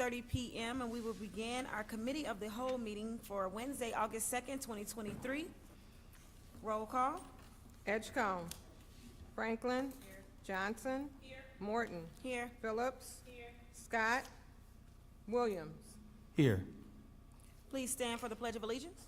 5:30 p.m. and we will begin our Committee of the Whole meeting for Wednesday, August 2nd, 2023. Roll call. Edgecombe. Franklin. Johnson. Morton. Here. Phillips. Scott. Williams. Here. Please stand for the Pledge of Allegiance.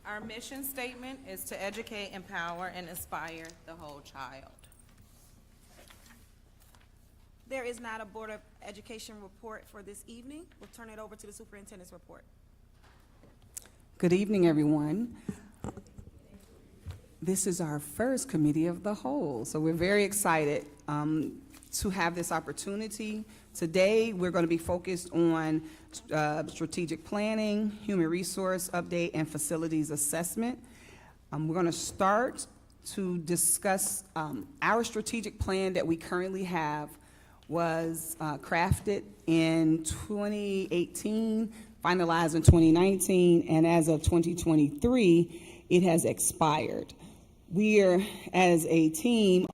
Our mission statement is to educate, empower, and inspire the whole child. There is not a Board of Education report for this evening. We'll turn it over to the Superintendent's report. Good evening, everyone. This is our first Committee of the Whole, so we're very excited to have this opportunity. Today, we're going to be focused on strategic planning, human resource update, and facilities assessment. We're going to start to discuss our strategic plan that we currently have was crafted in 2018, finalized in 2019, and as of 2023, it has expired. We are, as a team,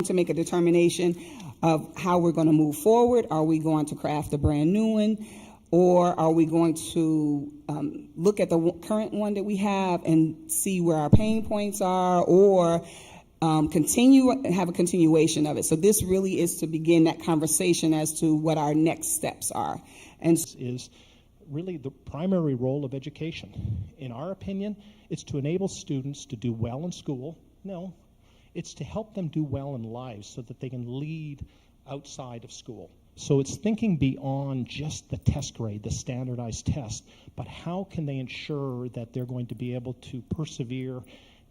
to make a determination of how we're going to move forward. Are we going to craft a brand new one? Or are we going to look at the current one that we have and see where our pain points are, or have a continuation of it? So this really is to begin that conversation as to what our next steps are. And is really the primary role of education. In our opinion, it's to enable students to do well in school. No, it's to help them do well in lives so that they can lead outside of school. So it's thinking beyond just the test grade, the standardized test, but how can they ensure that they're going to be able to persevere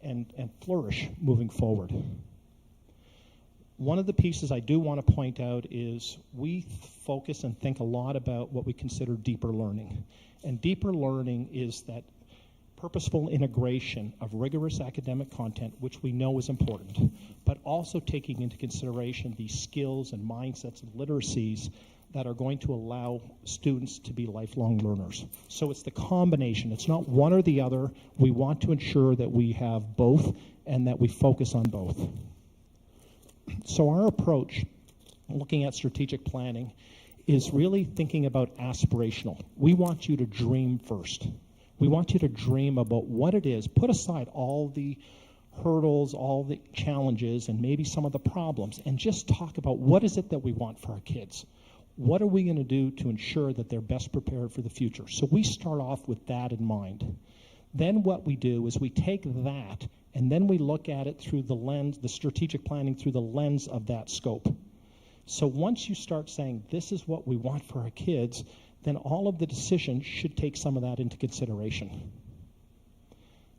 and flourish moving forward. One of the pieces I do want to point out is we focus and think a lot about what we consider deeper learning. And deeper learning is that purposeful integration of rigorous academic content, which we know is important, but also taking into consideration these skills and mindsets and literacies that are going to allow students to be lifelong learners. So it's the combination. It's not one or the other. We want to ensure that we have both and that we focus on both. So our approach, looking at strategic planning, is really thinking about aspirational. We want you to dream first. We want you to dream about what it is. Put aside all the hurdles, all the challenges, and maybe some of the problems, and just talk about what is it that we want for our kids. What are we going to do to ensure that they're best prepared for the future? So we start off with that in mind. Then what we do is we take that, and then we look at it through the lens, the strategic planning through the lens of that scope. So once you start saying, this is what we want for our kids, then all of the decisions should take some of that into consideration.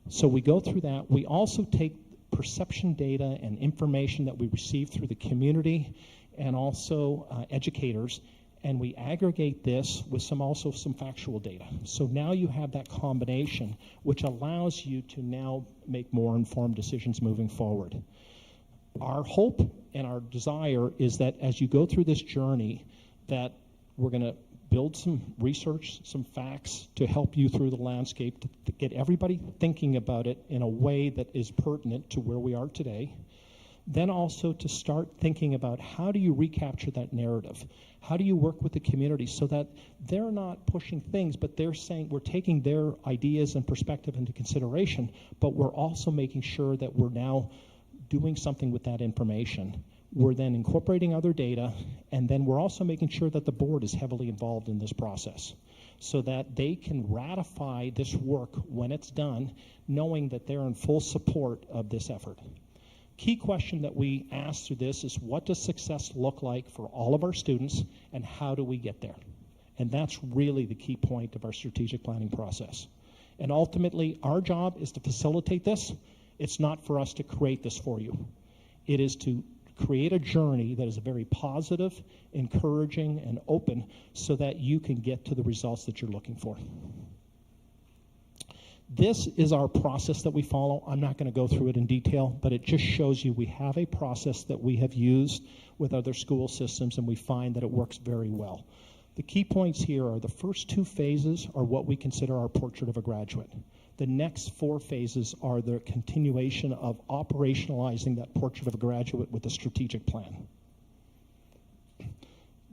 So we go through that. We also take perception data and information that we receive through the community and also educators, and we aggregate this with some factual data. So now you have that combination, which allows you to now make more informed decisions moving forward. Our hope and our desire is that as you go through this journey, that we're going to build some research, some facts to help you through the landscape, to get everybody thinking about it in a way that is pertinent to where we are today. Then also to start thinking about how do you recapture that narrative? How do you work with the community so that they're not pushing things, but they're saying we're taking their ideas and perspective into consideration, but we're also making sure that we're now doing something with that information. We're then incorporating other data, and then we're also making sure that the board is heavily involved in this process so that they can ratify this work when it's done, knowing that they're in full support of this effort. Key question that we ask through this is, what does success look like for all of our students, and how do we get there? And that's really the key point of our strategic planning process. And ultimately, our job is to facilitate this. It's not for us to create this for you. It is to create a journey that is very positive, encouraging, and open so that you can get to the results that you're looking for. This is our process that we follow. I'm not going to go through it in detail, but it just shows you we have a process that we have used with other school systems, and we find that it works very well. The key points here are the first two phases are what we consider our portrait of a graduate. The next four phases are the continuation of operationalizing that portrait of a graduate with a strategic plan.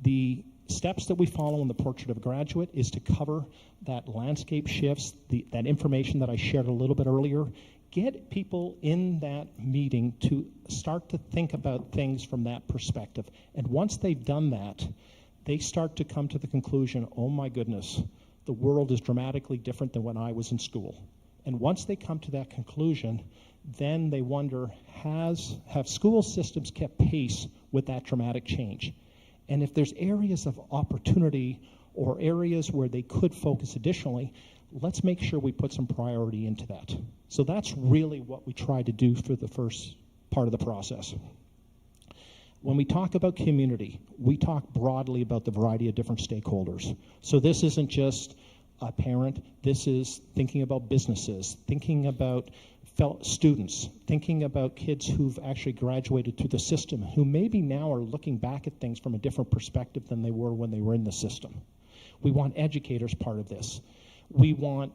The steps that we follow in the portrait of a graduate is to cover that landscape shifts, that information that I shared a little bit earlier. Get people in that meeting to start to think about things from that perspective. And once they've done that, they start to come to the conclusion, oh my goodness, the world is dramatically different than when I was in school. And once they come to that conclusion, then they wonder, have school systems kept pace with that dramatic change? And if there's areas of opportunity or areas where they could focus additionally, let's make sure we put some priority into that. So that's really what we try to do for the first part of the process. When we talk about community, we talk broadly about the variety of different stakeholders. So this isn't just a parent, this is thinking about businesses, thinking about fellow students, thinking about kids who've actually graduated through the system, who maybe now are looking back at things from a different perspective than they were when they were in the system. We want educators part of this. We want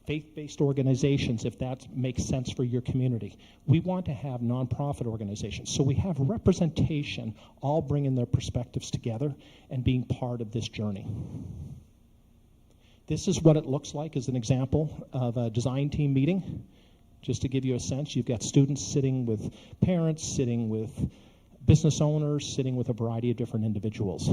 faith-based organizations, if that makes sense for your community. We want to have nonprofit organizations. So we have representation, all bringing their perspectives together and being part of this journey. This is what it looks like as an example of a design team meeting. Just to give you a sense, you've got students sitting with parents, sitting with business owners, sitting with a variety of different individuals.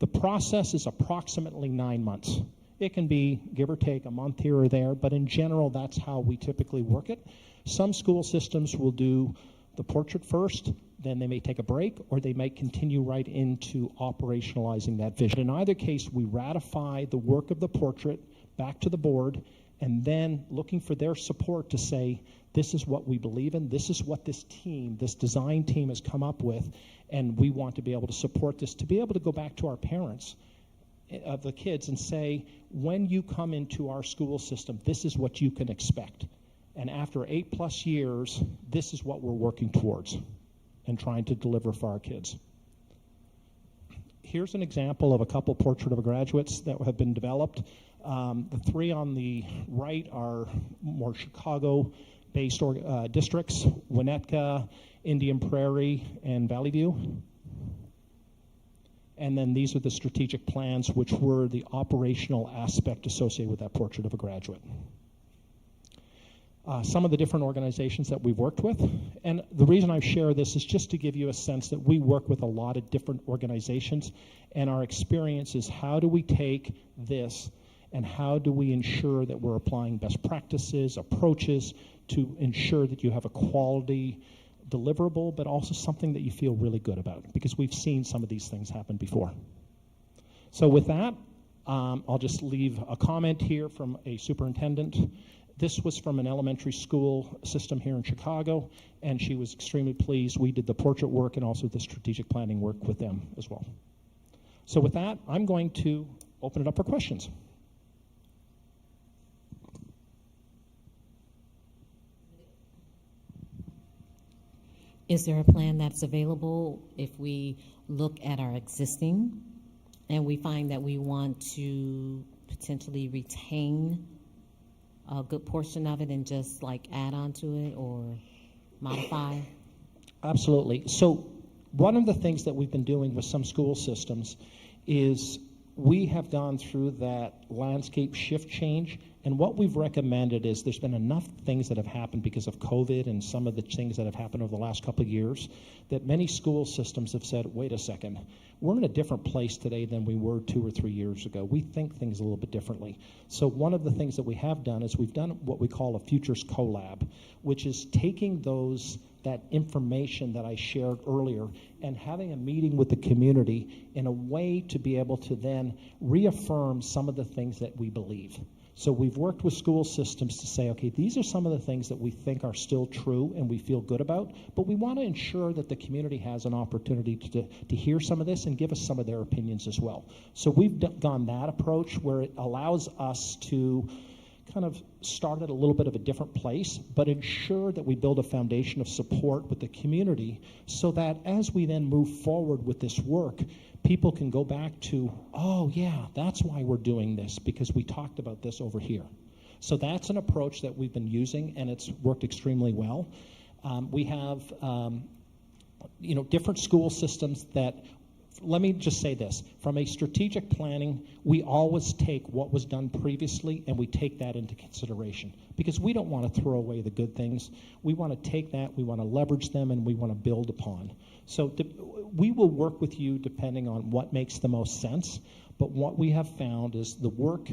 The process is approximately 9 months. It can be, give or take, a month here or there, but in general, that's how we typically work it. Some school systems will do the portrait first, then they may take a break, or they might continue right into operationalizing that vision. In either case, we ratify the work of the portrait back to the board, and then looking for their support to say, this is what we believe in, this is what this team, this design team has come up with, and we want to be able to support this, to be able to go back to our parents of the kids and say, when you come into our school system, this is what you can expect. And after 8+ years, this is what we're working towards and trying to deliver for our kids. Here's an example of a couple portrait of graduates that have been developed. The three on the right are more Chicago-based districts: Winnetka, Indian Prairie, and Valley View. And then these are the strategic plans, which were the operational aspect associated with that portrait of a graduate. Some of the different organizations that we've worked with, and the reason I share this is just to give you a sense that we work with a lot of different organizations, and our experience is, how do we take this and how do we ensure that we're applying best practices, approaches to ensure that you have a quality deliverable, but also something that you feel really good about, because we've seen some of these things happen before. So with that, I'll just leave a comment here from a superintendent. This was from an elementary school system here in Chicago, and she was extremely pleased. We did the portrait work and also the strategic planning work with them as well. So with that, I'm going to open it up for questions. Is there a plan that's available if we look at our existing and we find that we want to potentially retain a good portion of it and just like add on to it or modify? Absolutely. So one of the things that we've been doing with some school systems is we have gone through that landscape shift change, and what we've recommended is there's been enough things that have happened because of COVID and some of the things that have happened over the last couple of years that many school systems have said, wait a second, we're in a different place today than we were 2 or 3 years ago. We think things a little bit differently. So one of the things that we have done is we've done what we call a Futures Collab, which is taking that information that I shared earlier and having a meeting with the community in a way to be able to then reaffirm some of the things that we believe. So we've worked with school systems to say, okay, these are some of the things that we think are still true and we feel good about, but we want to ensure that the community has an opportunity to hear some of this and give us some of their opinions as well. So we've gone that approach where it allows us to kind of start at a little bit of a different place, but ensure that we build a foundation of support with the community so that as we then move forward with this work, people can go back to, oh yeah, that's why we're doing this, because we talked about this over here. So that's an approach that we've been using, and it's worked extremely well. We have different school systems that, let me just say this, from a strategic planning, we always take what was done previously and we take that into consideration, because we don't want to throw away the good things. We want to take that, we want to leverage them, and we want to build upon. So we will work with you depending on what makes the most sense, but what we have found is the work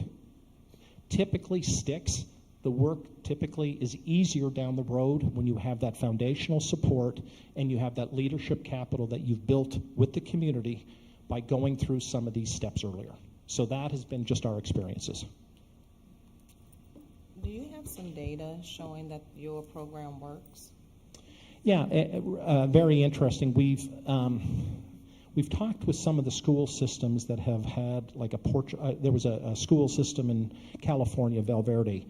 typically sticks. The work typically is easier down the road when you have that foundational support and you have that leadership capital that you've built with the community by going through some of these steps earlier. So that has been just our experiences. Do you have some data showing that your program works? Yeah, very interesting. We've talked with some of the school systems that have had like a portrait. There was a school system in California, Valverde.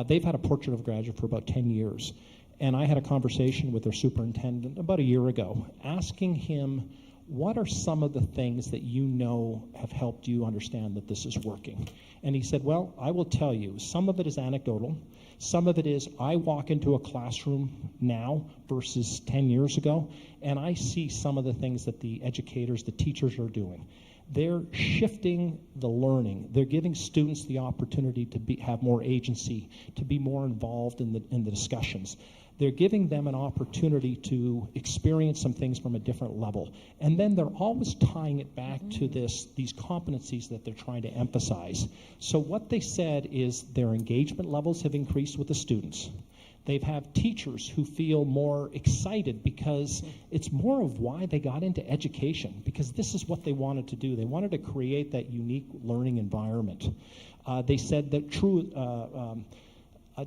They've had a portrait of a graduate for about 10 years. And I had a conversation with their superintendent about a year ago, asking him what are some of the things that you know have helped you understand that this is working? And he said, well, I will tell you, some of it is anecdotal. Some of it is I walk into a classroom now versus 10 years ago, and I see some of the things that the educators, the teachers are doing. They're shifting the learning. They're giving students the opportunity to have more agency, to be more involved in the discussions. They're giving them an opportunity to experience some things from a different level. And then they're always tying it back to these competencies that they're trying to emphasize. So what they said is their engagement levels have increased with the students. They've had teachers who feel more excited because it's more of why they got into education, because this is what they wanted to do. They wanted to create that unique learning environment. They said that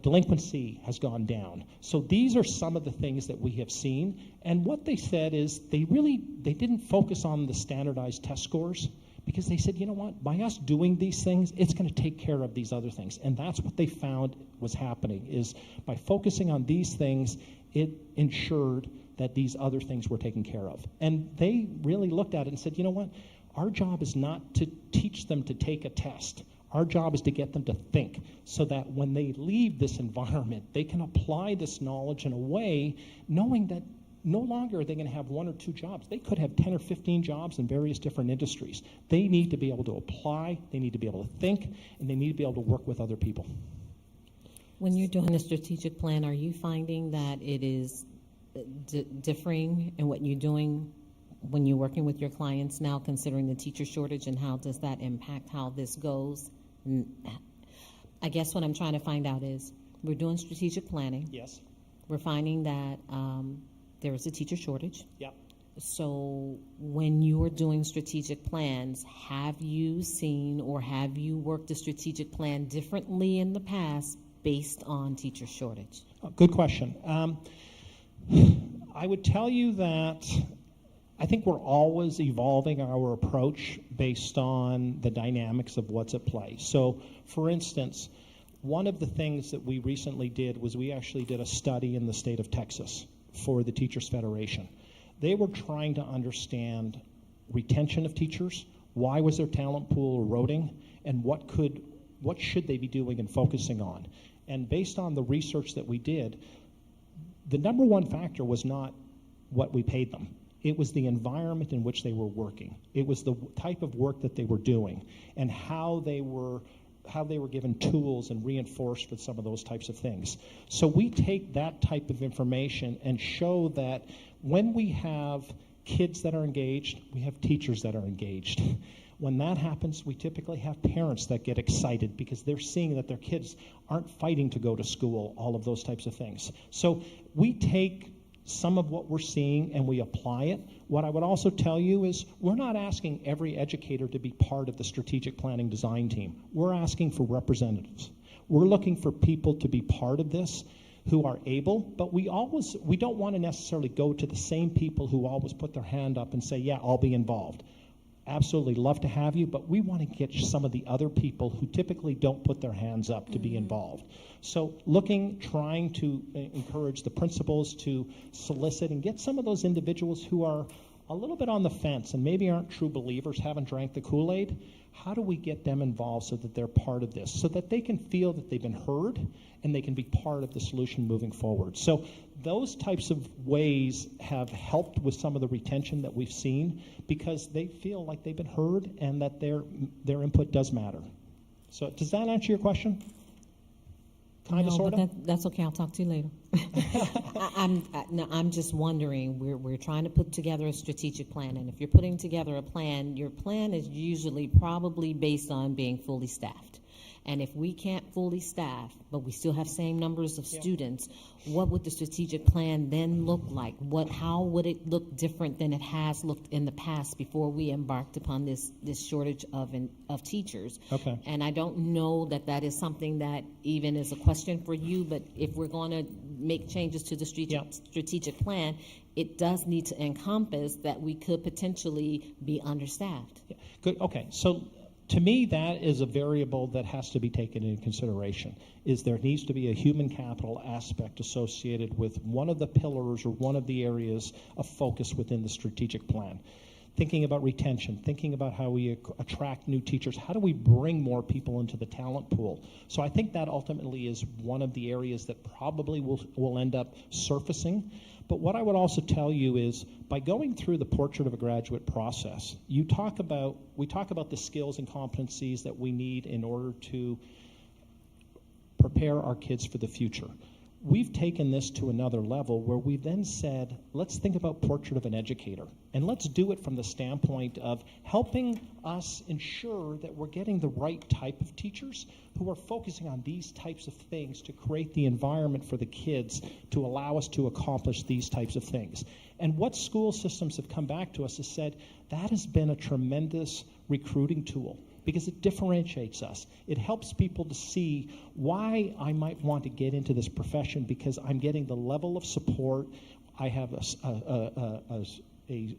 delinquency has gone down. So these are some of the things that we have seen. And what they said is they didn't focus on the standardized test scores, because they said, you know what, by us doing these things, it's going to take care of these other things. And that's what they found was happening, is by focusing on these things, it ensured that these other things were taken care of. And they really looked at it and said, you know what, our job is not to teach them to take a test. Our job is to get them to think, so that when they leave this environment, they can apply this knowledge in a way knowing that no longer are they going to have 1 or 2 jobs. They could have 10 or 15 jobs in various different industries. They need to be able to apply, they need to be able to think, and they need to be able to work with other people. When you're doing a strategic plan, are you finding that it is differing in what you're doing when you're working with your clients now, considering the teacher shortage, and how does that impact how this goes? I guess what I'm trying to find out is, we're doing strategic planning. Yes. We're finding that there is a teacher shortage. Yep. So when you are doing strategic plans, have you seen or have you worked a strategic plan differently in the past based on teacher shortage? Good question. I would tell you that I think we're always evolving our approach based on the dynamics of what's at play. So, for instance, one of the things that we recently did was we actually did a study in the state of Texas for the Teachers Federation. They were trying to understand retention of teachers, why was their talent pool eroding, and what should they be doing and focusing on. And based on the research that we did, the number one factor was not what we paid them. It was the environment in which they were working. It was the type of work that they were doing and how they were given tools and reinforced with some of those types of things. So we take that type of information and show that when we have kids that are engaged, we have teachers that are engaged. When that happens, we typically have parents that get excited because they're seeing that their kids aren't fighting to go to school, all of those types of things. So we take some of what we're seeing and we apply it. What I would also tell you is we're not asking every educator to be part of the strategic planning design team. We're asking for representatives. We're looking for people to be part of this who are able, but we don't want to necessarily go to the same people who always put their hand up and say, yeah, I'll be involved. Absolutely love to have you, but we want to get some of the other people who typically don't put their hands up to be involved. So trying to encourage the principals to solicit and get some of those individuals who are a little bit on the fence and maybe aren't true believers, haven't drank the Kool-Aid. How do we get them involved so that they're part of this, so that they can feel that they've been heard and they can be part of the solution moving forward? So those types of ways have helped with some of the retention that we've seen because they feel like they've been heard and that their input does matter. So does that answer your question? Kind of, No, sort but of? that's okay. I'll talk to you later. I'm just wondering, we're trying to put together a strategic plan, and if you're putting together a plan, your plan is usually probably based on being fully staffed. And if we can't fully staff, but we still have same numbers of students, what would the strategic plan then look like? How would it look different than it has looked in the past before we embarked upon this shortage of teachers? Okay. And I don't know that is something that even is a question for you, but if we're going to make changes to the strategic plan, it does need to encompass that we could potentially be understaffed. Yeah. Good. Okay. So to me, that is a variable that has to be taken into consideration, is there needs to be a human capital aspect associated with one of the pillars or one of the areas of focus within the strategic plan. thinking about retention, thinking about how we attract new teachers, how do we bring more people into the talent pool. So I think that ultimately is one of the areas that probably will end up surfacing. But what I would also tell you is, by going through the Portrait of a Graduate process, we talk about the skills and competencies that we need in order to prepare our kids for the future. We've taken this to another level where we then said, let's think about Portrait of an Educator, and let's do it from the standpoint of helping us ensure that we're getting the right type of teachers who are focusing on these types of things to create the environment for the kids to allow us to accomplish these types of things. And what school systems have come back to us has said that has been a tremendous recruiting tool, because it differentiates us. It helps people to see why I might want to get into this profession, because I'm getting the level of support. I have a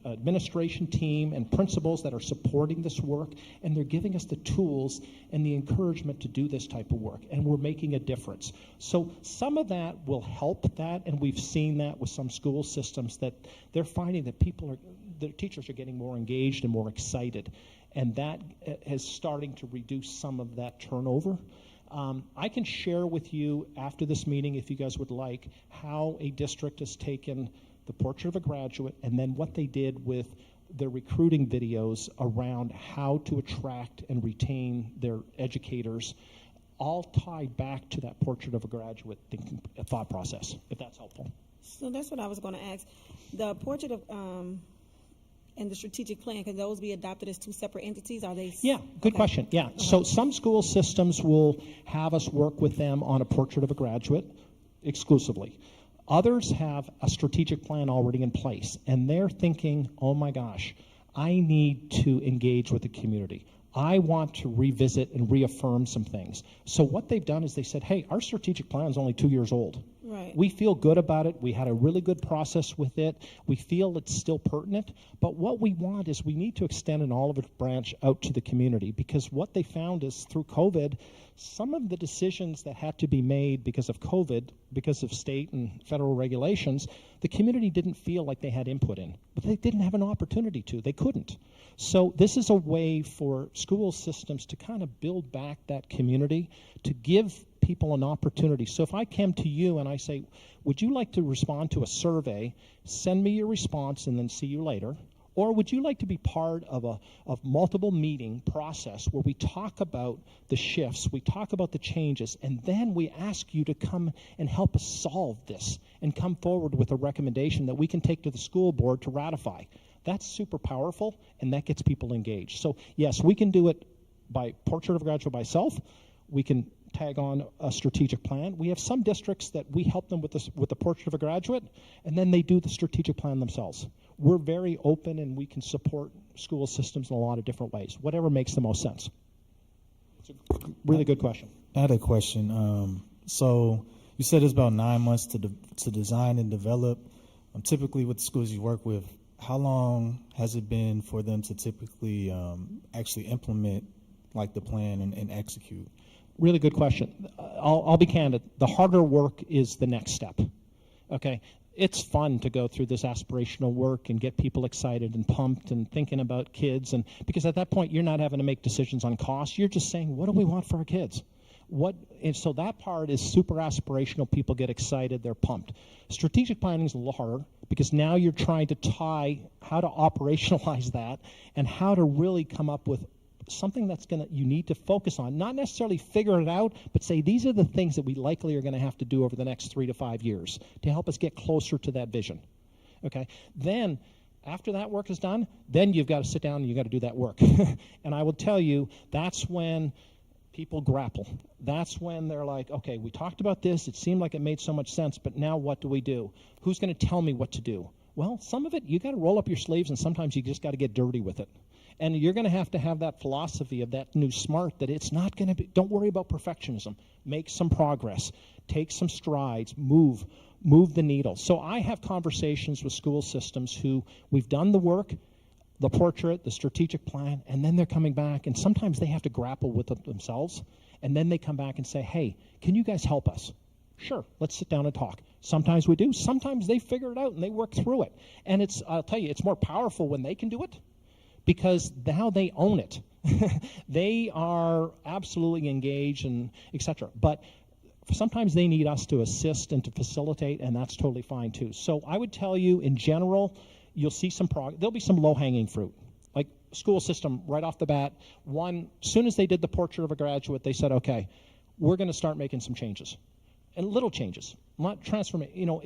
administration team and principals that are supporting this work, and they're giving us the tools and the encouragement to do this type of work, and we're making a difference. So some of that will help that, and we've seen that with some school systems, that they're finding that the teachers are getting more engaged and more excited, and that is starting to reduce some of that turnover. I can share with you after this meeting, if you guys would like, how a district has taken the Portrait of a Graduate and then what they did with their recruiting videos around how to attract and retain their educators, all tied back to that Portrait of a Graduate thought process, if that's helpful. So that's what I was going to ask. The portrait of and the strategic plan, can those be adopted as two separate entities? Are they? Yeah, good question. Yeah, so some school systems will have us work with them on a Portrait of a Graduate exclusively. Others have a strategic plan already in place, and they're thinking, oh my gosh, I need to engage with the community. I want to revisit and reaffirm some things. So what they've done is they said, hey, our strategic plan is only 2 years old. Right. We feel good about it. We had a really good process with it. We feel it's still pertinent. But what we want is we need to extend an olive branch out to the community, because what they found is through COVID, some of the decisions that had to be made because of COVID, because of state and federal regulations, the community didn't feel like they had input in. But they didn't have an opportunity to. They couldn't. So this is a way for school systems to kind of build back that community, to give people an opportunity. So if I came to you and I say, would you like to respond to a survey, send me your response and then see you later? Or would you like to be part of a multiple meeting process where we talk about the shifts, we talk about the changes, and then we ask you to come and help us solve this and come forward with a recommendation that we can take to the school board to ratify? That's super powerful, and that gets people engaged. So yes, we can do it by Portrait of a Graduate by itself. We can tag on a strategic plan. We have some districts that we help them with the Portrait of a Graduate, and then they do the strategic plan themselves. We're very open, and we can support school systems in a lot of different ways, whatever makes the most sense. It's a really good question. I had a question. So you said it's about 9 months to design and develop. Typically with the schools you work with, how long has it been for them to typically actually implement like the plan and execute? Really good question. I'll be candid. The harder work is the next step. Okay? It's fun to go through this aspirational work and get people excited and pumped and thinking about kids, and because at that point you're not having to make decisions on cost. You're just saying, what do we want for our kids? And so that part is super aspirational. People get excited, they're pumped. Strategic planning is a little harder, because now you're trying to tie how to operationalize that and how to really come up with something that's you need to focus on, not necessarily figure it out, but say these are the things that we likely are going to have to do over the next 3 to 5 years to help us get closer to that vision. Okay? Then after that work is done, then you've got to sit down and you've got to do that work. And I will tell you, that's when people grapple. That's when they're like, okay, we talked about this, it seemed like it made so much sense, but now what do we do? Who's going to tell me what to do? Well, some of it, you got to roll up your sleeves, and sometimes you just got to get dirty with it. And you're going to have that philosophy of that new SMART, that it's not going to be, don't worry about perfectionism. Make some progress. Take some strides. Move the needle. So I have conversations with school systems who we've done the work, the portrait, the strategic plan, and then they're coming back, and sometimes they have to grapple with it themselves, and then they come back and say, hey, can you guys help us? Sure, let's sit down and talk. Sometimes we do. Sometimes they figure it out and they work through it. And I'll tell you, it's more powerful when they can do it, because now they own it. They are absolutely engaged and et cetera. But sometimes they need us to assist and to facilitate, and that's totally fine too. So I would tell you, in general, you'll see some there'll be some low-hanging fruit. Like school system, right off the bat, as soon as they did the portrait of a graduate, they said, okay, we're going to start making some changes. And little changes, not transformation.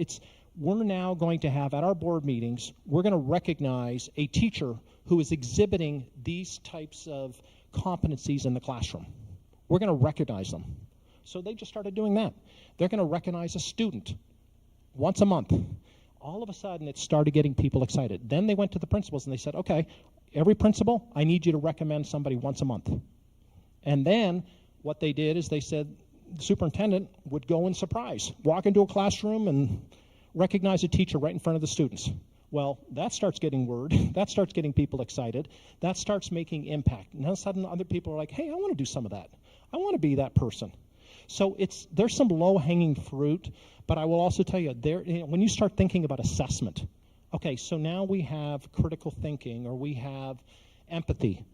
We're now going to have, at our board meetings, we're going to recognize a teacher who is exhibiting these types of competencies in the classroom. We're going to recognize them. So they just started doing that. They're going to recognize a student once a month. All of a sudden, it started getting people excited. Then they went to the principals and they said, okay, every principal, I need you to recommend somebody once a month. And then what they did is they said the superintendent would go in surprise, walk into a classroom and recognize a teacher right in front of the students. Well, that starts getting word. That starts getting people excited. That starts making impact. And all of a sudden, other people are like, hey, I want to do some of that. I want to be that person. So there's some low-hanging fruit, but I will also tell you, when you start thinking about assessment, okay, so now we have critical thinking or we have empathy.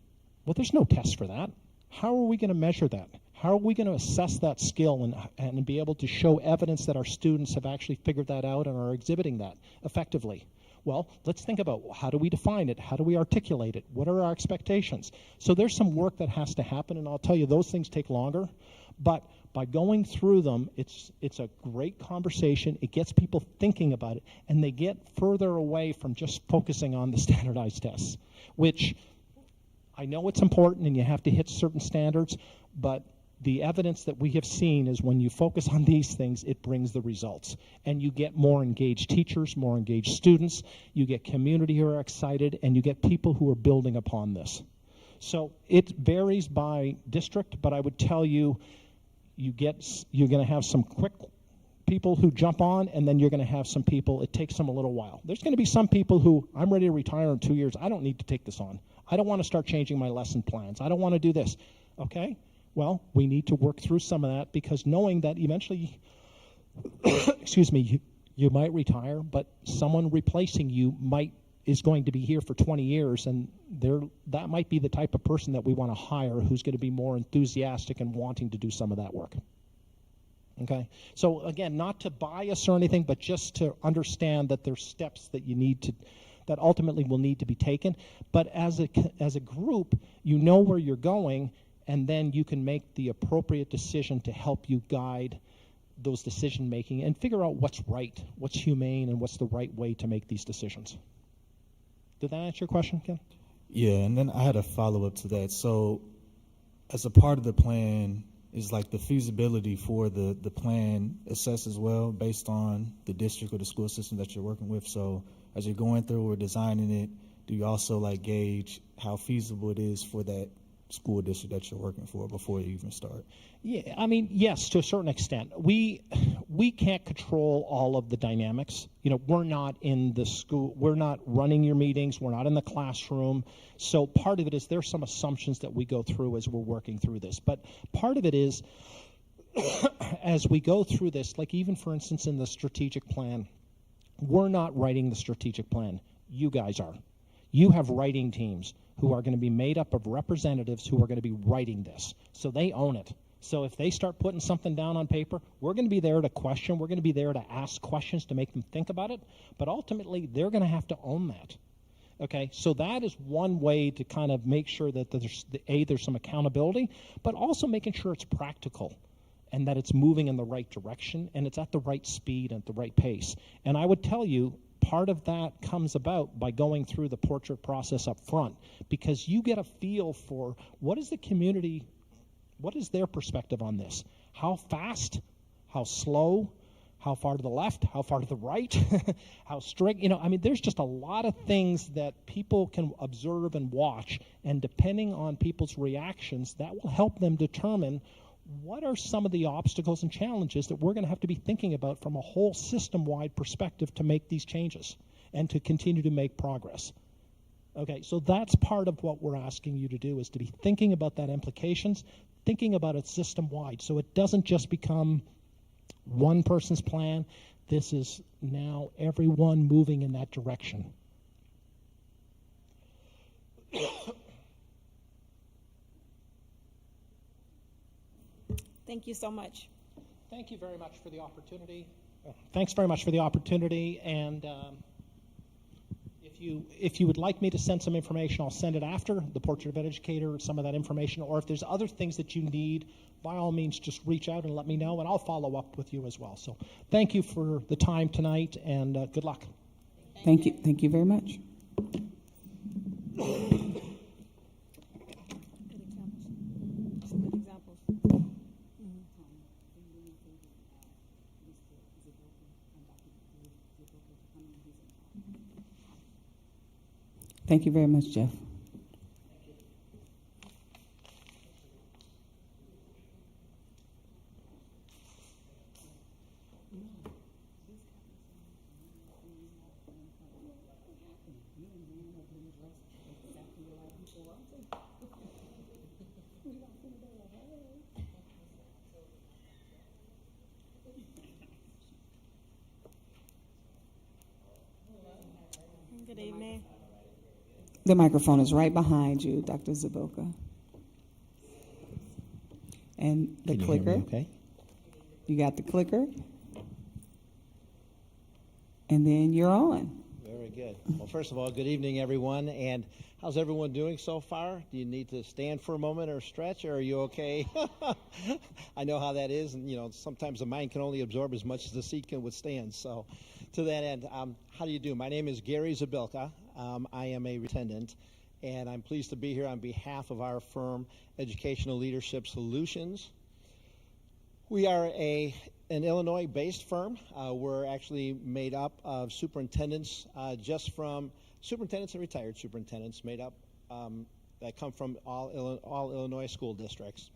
Well, there's no test for that. How are we going to measure that? How are we going to assess that skill and be able to show evidence that our students have actually figured that out and are exhibiting that effectively? Well, let's think about how do we define it? How do we articulate it? What are our expectations? So there's some work that has to happen, and I'll tell you, those things take longer. But by going through them, it's a great conversation. It gets people thinking about it, and they get further away from just focusing on the standardized tests, which I know it's important and you have to hit certain standards, but the evidence that we have seen is when you focus on these things, it brings the results. And you get more engaged teachers, more engaged students, you get community who are excited, and you get people who are building upon this. So it varies by district, but I would tell you, you're going to have some quick people who jump on, and then you're going to have some people, it takes them a little while. There's going to be some people who, I'm ready to retire in 2 years, I don't need to take this on. I don't want to start changing my lesson plans. I don't want to do this. Okay? Well, we need to work through some of that, because knowing that eventually, excuse me, you might retire, but someone replacing you is going to be here for 20 years, and that might be the type of person that we want to hire who's going to be more enthusiastic and wanting to do some of that work. Okay? So again, not to bias or anything, but just to understand that there's steps that that ultimately will need to be taken. But as a group, you know where you're going, and then you can make the appropriate decision to help you guide those decision making and figure out what's right, what's humane, and what's the right way to make these decisions. Did that answer your question, Ken? Yeah, and then I had a follow-up to that. So as a part of the plan, is like the feasibility for the plan assessed as well based on the district or the school system that you're working with? So as you're going through or designing it, do you also like gauge how feasible it is for that school district that you're working for before you even start? Yeah, I mean, yes, to a certain extent. We can't control all of the dynamics. We're not in the school, we're not running your meetings, we're not in the classroom. So part of it is there's some assumptions that we go through as we're working through this. But part of it is as we go through this, like even for instance in the strategic plan, we're not writing the strategic plan. You guys are. You have writing teams who are going to be made up of representatives who are going to be writing this. So they own it. So if they start putting something down on paper, we're going to be there to question. We're going to be there to ask questions to make them think about it. But ultimately, they're going to have to own that. Okay, so that is one way to kind of make sure that there's some accountability, but also making sure it's practical and that it's moving in the right direction and it's at the right speed and at the right pace. And I would tell you, part of that comes about by going through the portrait process up front, because you get a feel for what is the community, what is their perspective on this? How fast, how slow, how far to the left, how far to the right, how strict, there's just a lot of things that people can observe and watch, and depending on people's reactions, that will help them determine what are some of the obstacles and challenges that we're going to have to be thinking about from a whole system-wide perspective to make these changes and to continue to make progress. Okay, so that's part of what we're asking you to do, is to be thinking about that implications, thinking about it system-wide, so it doesn't just become one person's plan. This is now everyone moving in that direction. Thank you so much. Thank you very much for the opportunity. Thanks very much for the opportunity, and if you would like me to send some information, I'll send it after the Portrait of an Educator, some of that information, or if there's other things that you need, by all means, just reach out and let me know, and I'll follow up with you as well. So thank you for the time tonight, and good luck. Thank you. Thank you very much. Thank you very much, Jeff. Good evening. The microphone is right behind you, Dr. Zaboka. And the Can you hear clicker. me okay? You got the clicker. And then you're on. Very good. Well, first of all, good evening, everyone. And how's everyone doing so far? Do you need to stand for a moment or stretch, or are you okay? I know how that is, and sometimes the mind can only absorb as much as the seat can withstand. So, to that end, how do you do? My name is Gary Zabilka. I am a attendant, and I'm pleased to be here on behalf of our firm, Educational Leadership Solutions. We are an Illinois-based firm. We're actually made up of superintendents, just from superintendents and retired superintendents, made up that come from all Illinois school districts.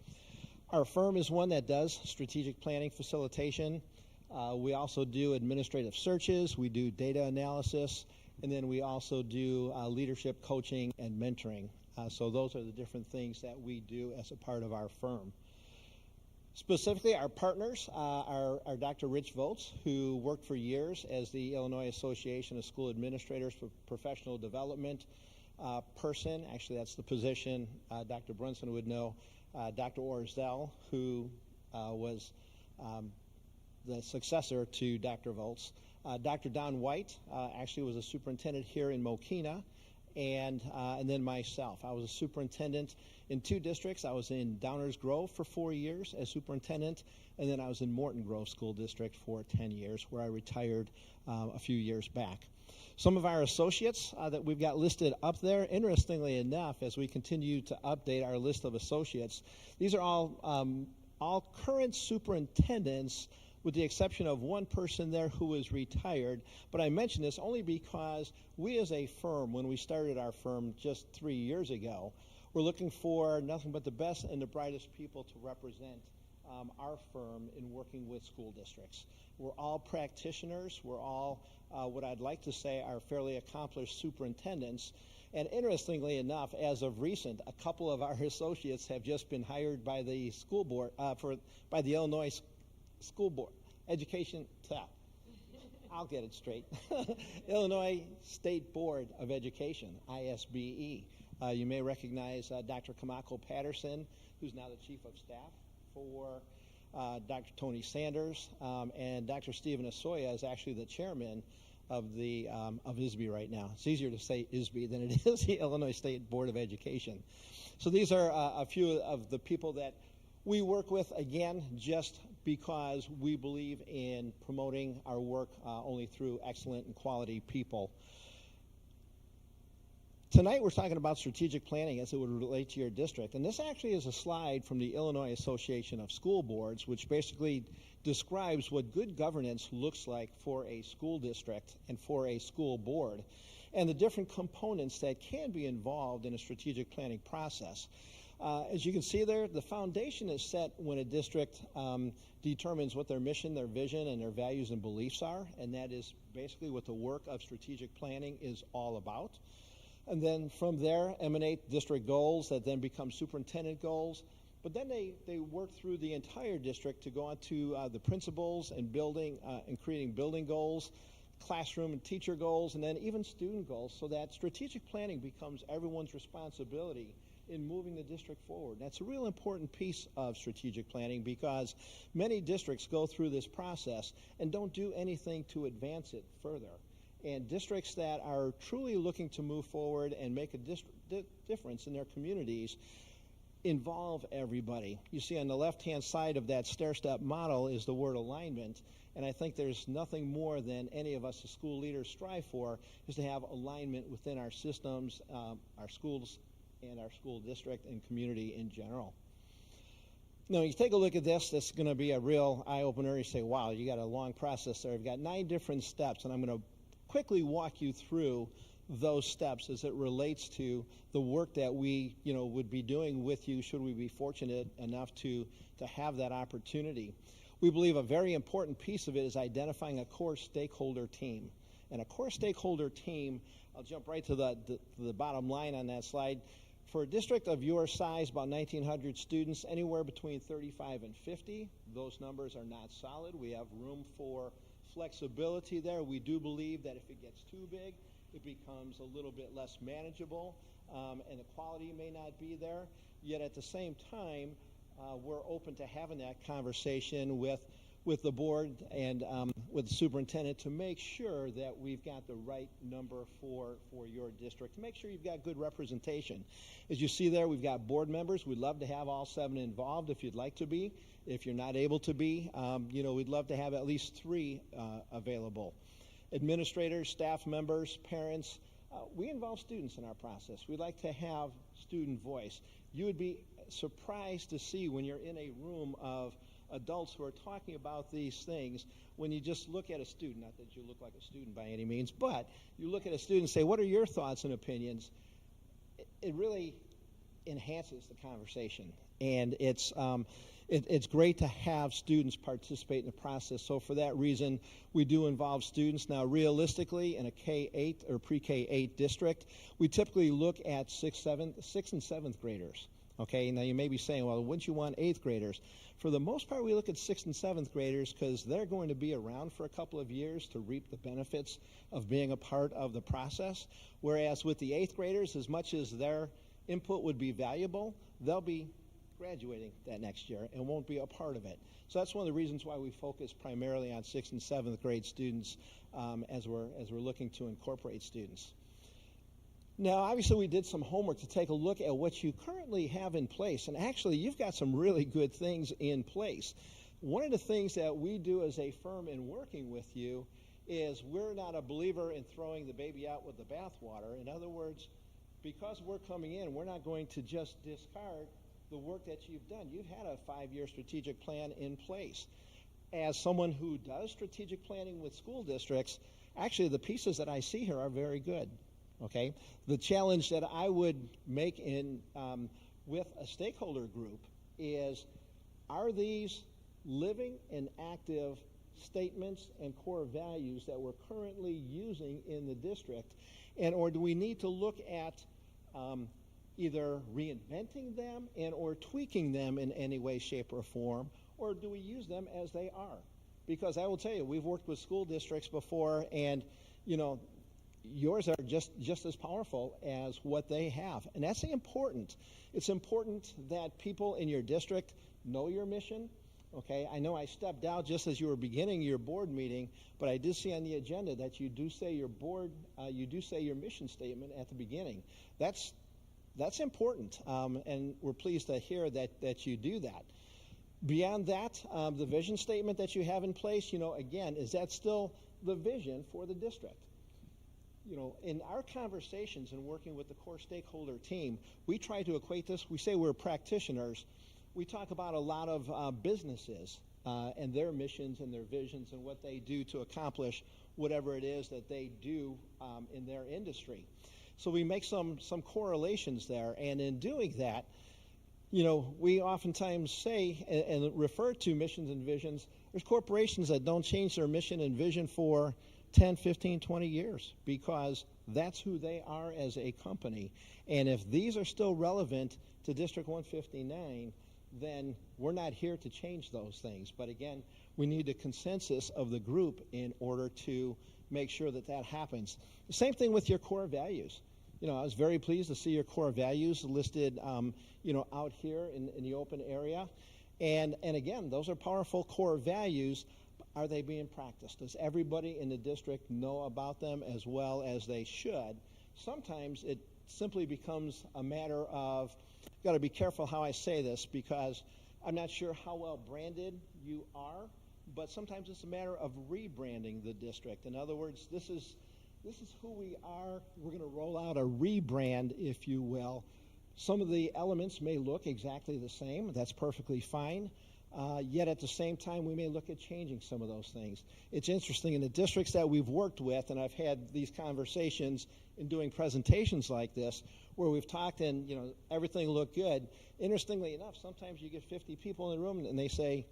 Our firm is one that does strategic planning facilitation. We also do administrative searches. We do data analysis. And then we also do leadership coaching and mentoring. So those are the different things that we do as a part of our firm. Specifically, our partners are Dr. Rich Volz, who worked for years as the Illinois Association of School Administrators for Professional Development person. Actually, that's the position Dr. Brunson would know. Dr. Orzel, who was the successor to Dr. Volz. Dr. Don White actually was a superintendent here in Mokina, and then myself. I was a superintendent in 2 districts. I was in Downers Grove for 4 years as superintendent, and then I was in Morton Grove School District for 10 years, where I retired a few years back. Some of our associates that we've got listed up there, interestingly enough, as we continue to update our list of associates, these are all current superintendents, with the exception of one person there who is retired. But I mention this only because we as a firm, when we started our firm just 3 years ago, we're looking for nothing but the best and the brightest people to represent our firm in working with school districts. We're all practitioners. We're all what I'd like to say are fairly accomplished superintendents. And interestingly enough, as of recent, a couple of our associates have just been hired by the school board, by the Illinois School Board, Education, I'll get it straight, Illinois State Board of Education, ISBE. You may recognize Dr. Kamako Patterson, who's now the Chief of Staff for Dr. Tony Sanders, and Dr. Stephen Asoya is actually the chairman of the of ISBE right now. It's easier to say ISBE than it is the Illinois State Board of Education. So these are a few of the people that we work with, again, just because we believe in promoting our work only through excellent and quality people. Tonight we're talking about strategic planning as it would relate to your district. And this actually is a slide from the Illinois Association of School Boards, which basically describes what good governance looks like for a school district and for a school board, and the different components that can be involved in a strategic planning process. As you can see there, the foundation is set when a district determines what their mission, their vision, and their values and beliefs are, and that is basically what the work of strategic planning is all about. And then from there emanate district goals that then become superintendent goals, but then they work through the entire district to go on to the principals and building and creating building goals, classroom and teacher goals, and then even student goals, so that strategic planning becomes everyone's responsibility in moving the district forward. That's a real important piece of strategic planning, because many districts go through this process and don't do anything to advance it further. And districts that are truly looking to move forward and make a difference in their communities involve everybody. You see on the left-hand side of that stair-step model is the word alignment, and I think there's nothing more than any of us as school leaders strive for, is to have alignment within our systems, our schools, and our school district and community in general. Now, you take a look at this, that's going to be a real eye-opener. You say, wow, you got a long process there. We've got 9 different steps, and I'm going to quickly walk you through those steps as it relates to the work that we, would be doing with you should we be fortunate enough to have that opportunity. We believe a very important piece of it is identifying a core stakeholder team. And a core stakeholder team, I'll jump right to the bottom line on that slide. For a district of your size, about 1,900 students, anywhere between 35 and 50, those numbers are not solid. We have room for flexibility there. We do believe that if it gets too big, it becomes a little bit less manageable, and the quality may not be there. Yet at the same time, we're open to having that conversation with the board and with the superintendent to make sure that we've got the right number for your district, to make sure you've got good representation. As you see there, we've got board members. We'd love to have all 7 involved if you'd like to be. If you're not able to be, we'd love to have at least 3 available. Administrators, staff members, parents, we involve students in our process. We like to have student voice. You would be surprised to see when you're in a room of adults who are talking about these things, when you just look at a student, not that you look like a student by any means, but you look at a student and say, what are your thoughts and opinions? It really enhances the conversation. And it's great to have students participate in the process. So for that reason, we do involve students. Now, realistically, in a K-8 or pre-K-8 district, we typically look at 6th and 7th graders. Okay, now you may be saying, well, wouldn't you want 8th graders? For the most part, we look at 6th and 7th graders because they're going to be around for a couple of years to reap the benefits of being a part of the process. Whereas with the 8th graders, as much as their input would be valuable, they'll be graduating that next year and won't be a part of it. So that's one of the reasons why we focus primarily on 6th and 7th grade students as we're looking to incorporate students. Now, obviously, we did some homework to take a look at what you currently have in place, and actually, you've got some really good things in place. One of the things that we do as a firm in working with you is we're not a believer in throwing the baby out with the bathwater. In other words, because we're coming in, we're not going to just discard the work that you've done. You've had a 5-year strategic plan in place. As someone who does strategic planning with school districts, actually, the pieces that I see here are very good. Okay, the challenge that I would make in with a stakeholder group is, are these living and active statements and core values that we're currently using in the district, or do we need to look at either reinventing them or tweaking them in any way, shape, or form, or do we use them as they are? Because I will tell you, we've worked with school districts before, and yours are just as powerful as what they have. And that's important. It's important that people in your district know your mission. Okay, I know I stepped out just as you were beginning your board meeting, but I did see on the agenda that you do say your mission statement at the beginning. That's important, and we're pleased to hear that you do that. Beyond that, the vision statement that you have in place, again, is that still the vision for the district? In our conversations and working with the core stakeholder team, we try to equate this. We say we're practitioners. We talk about a lot of businesses and their missions and their visions and what they do to accomplish whatever it is that they do in their industry. So we make some correlations there. And in doing that, we oftentimes say and refer to missions and visions. There's corporations that don't change their mission and vision for 10, 15, 20 years because that's who they are as a company. And if these are still relevant to District 159, then we're not here to change those things. But again, we need a consensus of the group in order to make sure that that happens. The same thing with your core values. You know, I was very pleased to see your core values listed, you know, out here in the open area. And again, those are powerful core values. Are they being practiced? Does everybody in the district know about them as well as they should? Sometimes it simply becomes a matter of, I've got to be careful how I say this because I'm not sure how well branded you are, but sometimes it's a matter of rebranding the district. In other words, this is who we are. We're going to roll out a rebrand, if you will. Some of the elements may look exactly the same. That's perfectly fine. Yet at the same time, we may look at changing some of those things. It's interesting, in the districts that we've worked with, and I've had these conversations in doing presentations like this, where we've talked and, you know, everything looked good. Interestingly enough, sometimes you get 50 people in the room and they say,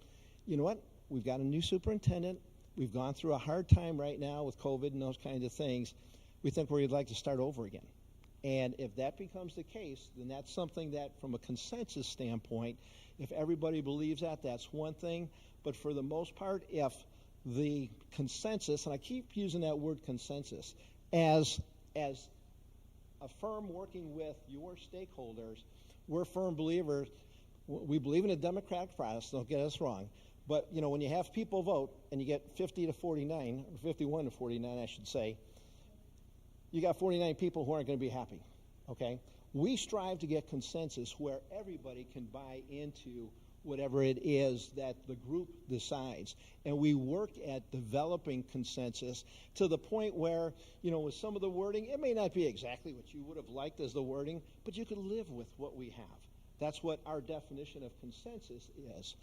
you know what, we've got a new superintendent. We've gone through a hard time right now with COVID and those kinds of things. We think we'd like to start over again. And if that becomes the case, then that's something that, from a consensus standpoint, if everybody believes that, that's one thing. But for the most part, if the consensus, and I keep using that word consensus, as a firm working with your stakeholders, we're firm believers. We believe in a democratic process, don't get us wrong. But, you know, when you have people vote and you get 50 to 49, or 51 to 49, I should say, you got 49 people who aren't going to be happy, okay? We strive to get consensus where everybody can buy into whatever it is that the group decides. And we work at developing consensus to the point where, you know, with some of the wording, it may not be exactly what you would have liked as the wording, but you can live with what we have. That's what our definition of consensus is,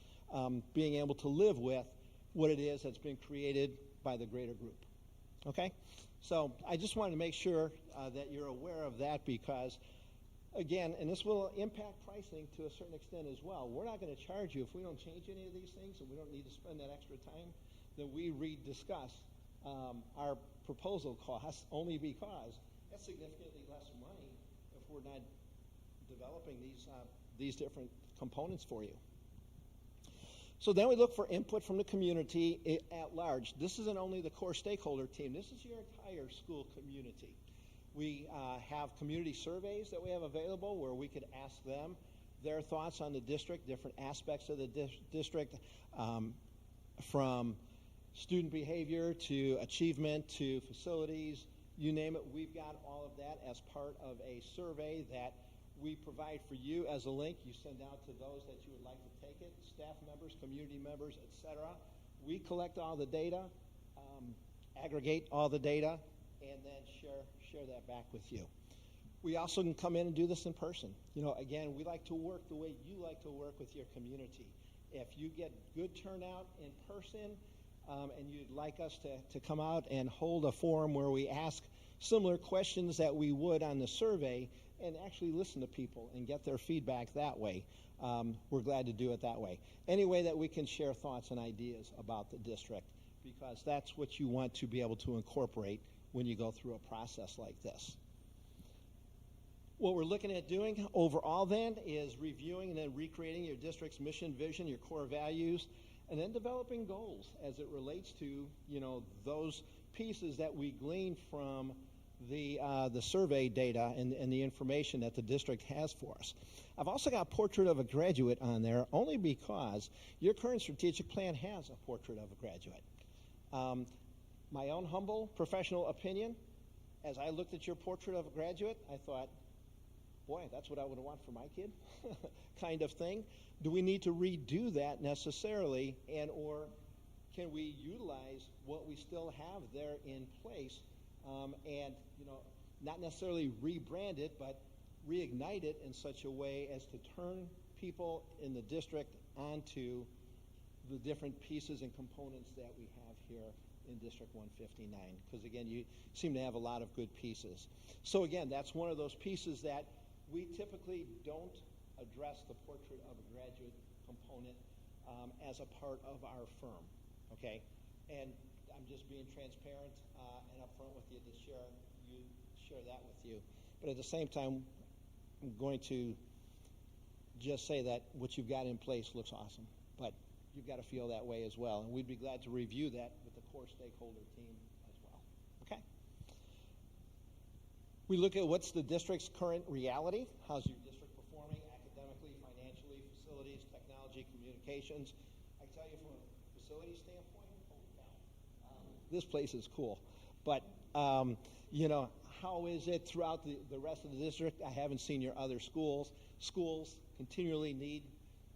being able to live with what it is that's been created by the greater group, okay? So I just wanted to make sure that you're aware of that because, again, and this will impact pricing to a certain extent as well. We're not going to charge you if we don't change any of these things and we don't need to spend that extra time, then we rediscuss our proposal costs only because that's significantly less money if we're not developing these different components for you. So then we look for input from the community at large. This isn't only the core stakeholder team. This is your entire school community. We have community surveys that we have available where we could ask them their thoughts on the district, different aspects of the district, from student behavior to achievement to facilities, you name it. We've got all of that as part of a survey that we provide for you as a link. You send out to those that you would like to take it, staff members, community members, etc. We collect all the data, aggregate all the data, and then share that back with you. We also can come in and do this in person. You know, again, we like to work the way you like to work with your community. If you get good turnout in person and you'd like us to come out and hold a forum where we ask similar questions that we would on the survey and actually listen to people and get their feedback that way, we're glad to do it that way. Any way that we can share thoughts and ideas about the district, because that's what you want to be able to incorporate when you go through a process like this. What we're looking at doing overall then is reviewing and then recreating your district's mission, vision, your core values, and then developing goals as it relates to, you know, those pieces that we glean from the survey data and the information that the district has for us. I've also got Portrait of a Graduate on there only because your current strategic plan has a portrait of a graduate. My own humble professional opinion, as I looked at your portrait of a graduate, I thought, boy, that's what I would want for my kid, kind of thing. Do we need to redo that necessarily, and or can we utilize what we still have there in place and, you know, not necessarily rebrand it, but reignite it in such a way as to turn people in the district onto the different pieces and components that we have here in District 159, because again, you seem to have a lot of good pieces. So again, that's one of those pieces that we typically don't address the portrait of a graduate component as a part of our firm, okay? And I'm just being transparent and upfront with you to share that with you. But at the same time, I'm going to just say that what you've got in place looks awesome, but you've got to feel that way as well. And we'd be glad to review that with the core stakeholder team as well. We look at what's the district's current reality. How's your district performing academically, financially, facilities, technology, communications. I tell you from a facility standpoint, holy cow, this place is cool. But, you know, how is it throughout the rest of the district? I haven't seen your other schools. Schools continually need,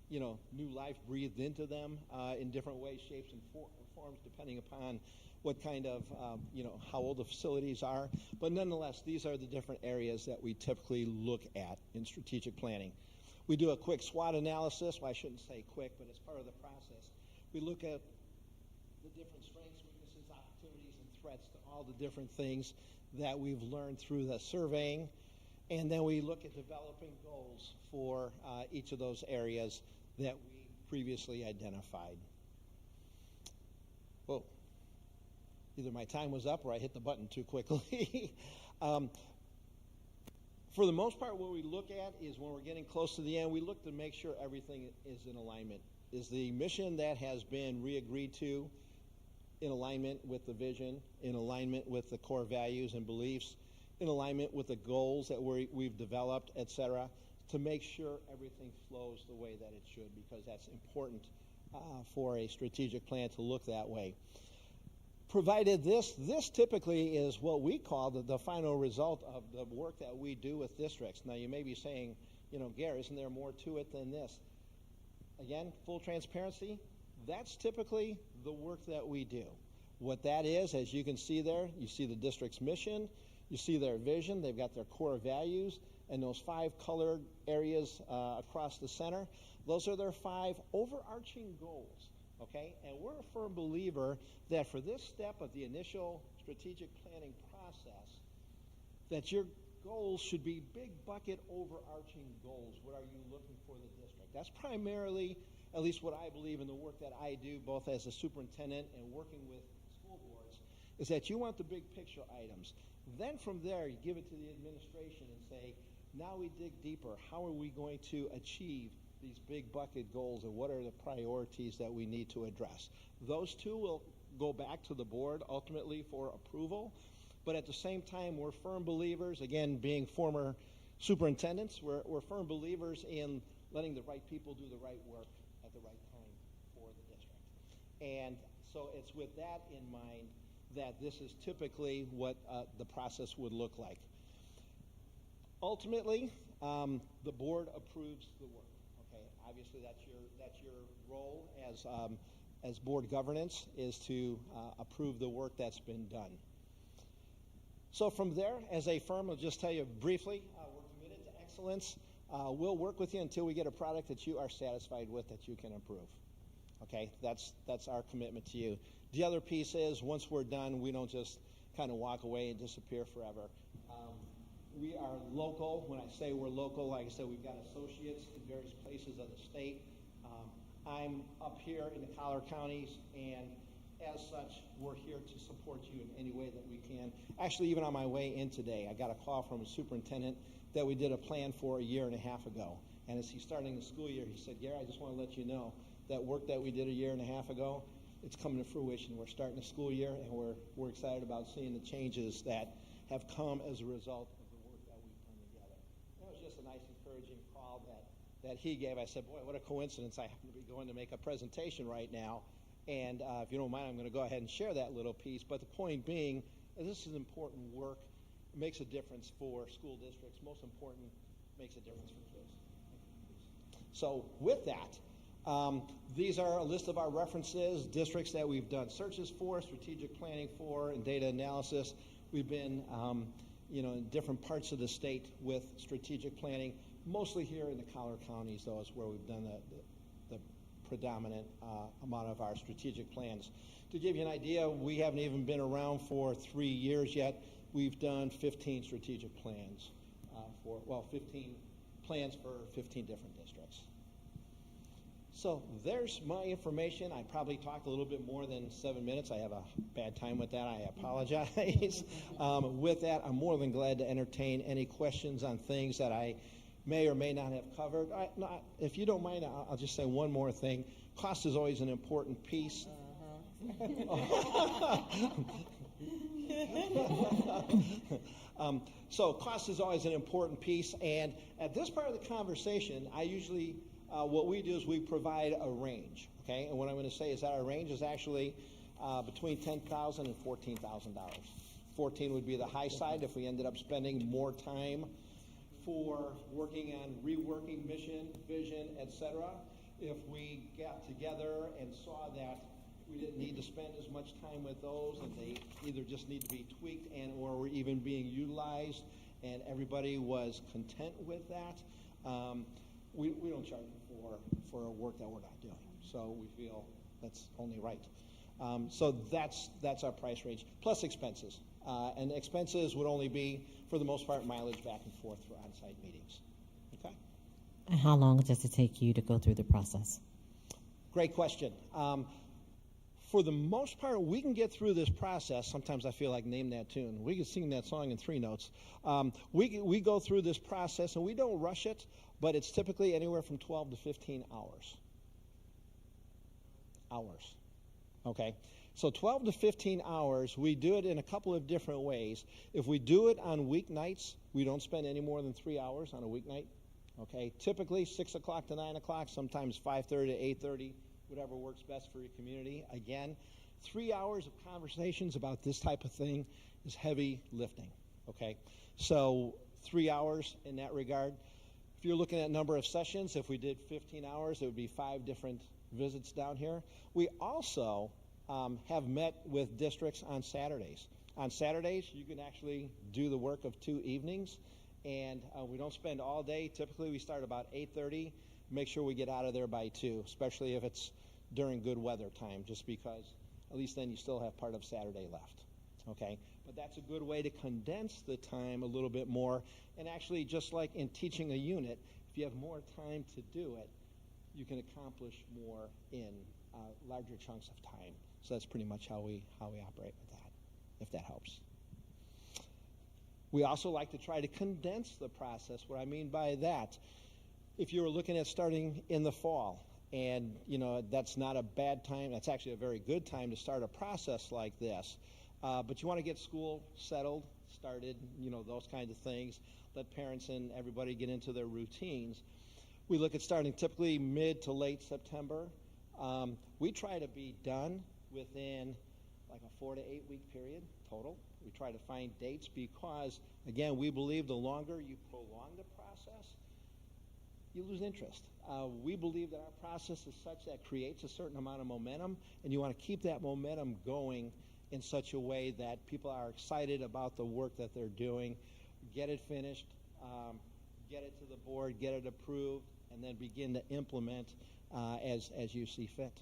you know, new life breathed into them in different ways, shapes, and forms, depending upon what kind of, you know, how old the facilities are. But nonetheless, these are the different areas that we typically look at in strategic planning. We do a quick SWOT analysis. Well, I shouldn't say quick, but it's part of the process. We look at the different strengths, weaknesses, opportunities, and threats to all the different things that we've learned through the surveying. And then we look at developing goals for each of those areas that we previously identified. Whoa. Either my time was up or I hit the button too quickly. For the most part, what we look at is when we're getting close to the end, we look to make sure everything is in alignment. Is the mission that has been re-agreed to in alignment with the vision, in alignment with the core values and beliefs, in alignment with the goals that we've developed, et cetera, to make sure everything flows the way that it should, because that's important for a strategic plan to look that way. Provided this typically is what we call the final result of the work that we do with districts. Now, you may be saying, you know, Gary, isn't there more to it than this? Again, full transparency, that's typically the work that we do. What that is, as you can see there, you see the district's mission, you see their vision, they've got their core values, and those 5 colored areas across the center, those are their 5 overarching goals. Okay, and we're a firm believer that for this step of the initial strategic planning process, that your goals should be big bucket overarching goals. What are you looking for the district? That's primarily, at least what I believe in the work that I do, both as a superintendent and working with school boards, is that you want the big picture items. Then from there, you give it to the administration and say, now we dig deeper. How are we going to achieve these big bucket goals, and what are the priorities that we need to address? Those 2 will go back to the board ultimately for approval, but at the same time, we're firm believers, again, being former superintendents, we're firm believers in letting the right people do the right work at the right time for the district. And so it's with that in mind that this is typically what the process would look like. Ultimately, the board approves the work. Obviously, that's your role as board governance, is to approve the work that's been done. So from there, as a firm, I'll just tell you briefly, we're committed to excellence. We'll work with you until we get a product that you are satisfied with, that you can approve. Okay, that's our commitment to you. The other piece is, once we're done, we don't just kind of walk away and disappear forever. We are local. When I say we're local, like I said, we've got associates in various places of the state. I'm up here in the Collier counties, and as such, we're here to support you in any way that we can. Actually, even on my way in today, I got a call from a superintendent that we did a plan for a year and a half ago. And as he's starting the school year, he said, Gary, I just want to let you know that work that we did a year and a half ago, it's coming to fruition. We're starting the school year, and we're excited about seeing the changes that have come as a result of the work that we've done together. That was just a nice, encouraging call that he gave. I said, boy, what a coincidence. I happen to be going to make a presentation right now. And if you don't mind, I'm going to go ahead and share that little piece. But the point being, this is important work. It makes a difference for school districts. Most important, makes a difference for kids. So with that, these are a list of our references, districts that we've done searches for, strategic planning for, and data analysis. We've been in different parts of the state with strategic planning, mostly here in the Collier counties, though, is where we've done the predominant amount of our strategic plans. To give you an idea, we haven't even been around for 3 years yet. We've done 15 strategic plans 15 plans for 15 different districts. So there's my information. I probably talked a little bit more than 7 minutes. I have a bad time with that. I apologize. With that, I'm more than glad to entertain any questions on things that I may or may not have covered. If you don't mind, I'll just say one more thing. Cost is always an important piece. So cost is always an important piece, and at this part of the conversation, I usually, what we do is we provide a range, okay? And what I'm going to say is that our range is actually between $10,000 and $14,000. 14 would be the high side if we ended up spending more time for working on reworking mission, vision, etc. If we got together and saw that we didn't need to spend as much time with those, and they either just need to be tweaked and or were even being utilized, and everybody was content with that, we don't charge for work that we're not doing. So we feel that's only right. So that's our price range, plus expenses. And expenses would only be, for the most part, mileage back and forth for on-site meetings. Okay? And how long does it take you to go through the process? Great question. For the most part, we can get through this process. Sometimes I feel like name that tune. We can sing that song in 3 notes. We go through this process, and we don't rush it, but it's typically anywhere from 12 to 15 hours. Okay? So 12 to 15 hours, we do it in a couple of different ways. If we do it on weeknights, we don't spend any more than 3 hours on a weeknight. Okay? Typically 6 o'clock to 9 o'clock, sometimes 5:30 to 8:30, whatever works best for your community. Again, 3 hours of conversations about this type of thing is heavy lifting. Okay? So 3 hours in that regard. If you're looking at number of sessions, if we did 15 hours, it would be 5 different visits down here. We also have met with districts on Saturdays. On Saturdays, you can actually do the work of 2 evenings, and we don't spend all day. Typically, we start about 8:30. Make sure we get out of there by 2, especially if it's during good weather time, just because at least then you still have part of Saturday left. Okay? But that's a good way to condense the time a little bit more, and actually, just like in teaching a unit, if you have more time to do it, you can accomplish more in larger chunks of time. So that's pretty much how we operate with that, if that helps. We also like to try to condense the process. What I mean by that, if you were looking at starting in the fall, and that's not a bad time, that's actually a very good time to start a process like this. But you want to get school settled, started, those kinds of things. Let parents and everybody get into their routines. We look at starting typically mid to late September. We try to be done within like a 4 to 8 week period total. We try to find dates because, again, we believe the longer you prolong the process, you lose interest. We believe that our process is such that creates a certain amount of momentum, and you want to keep that momentum going in such a way that people are excited about the work that they're doing, get it finished, get it to the board, get it approved, and then begin to implement as you see fit.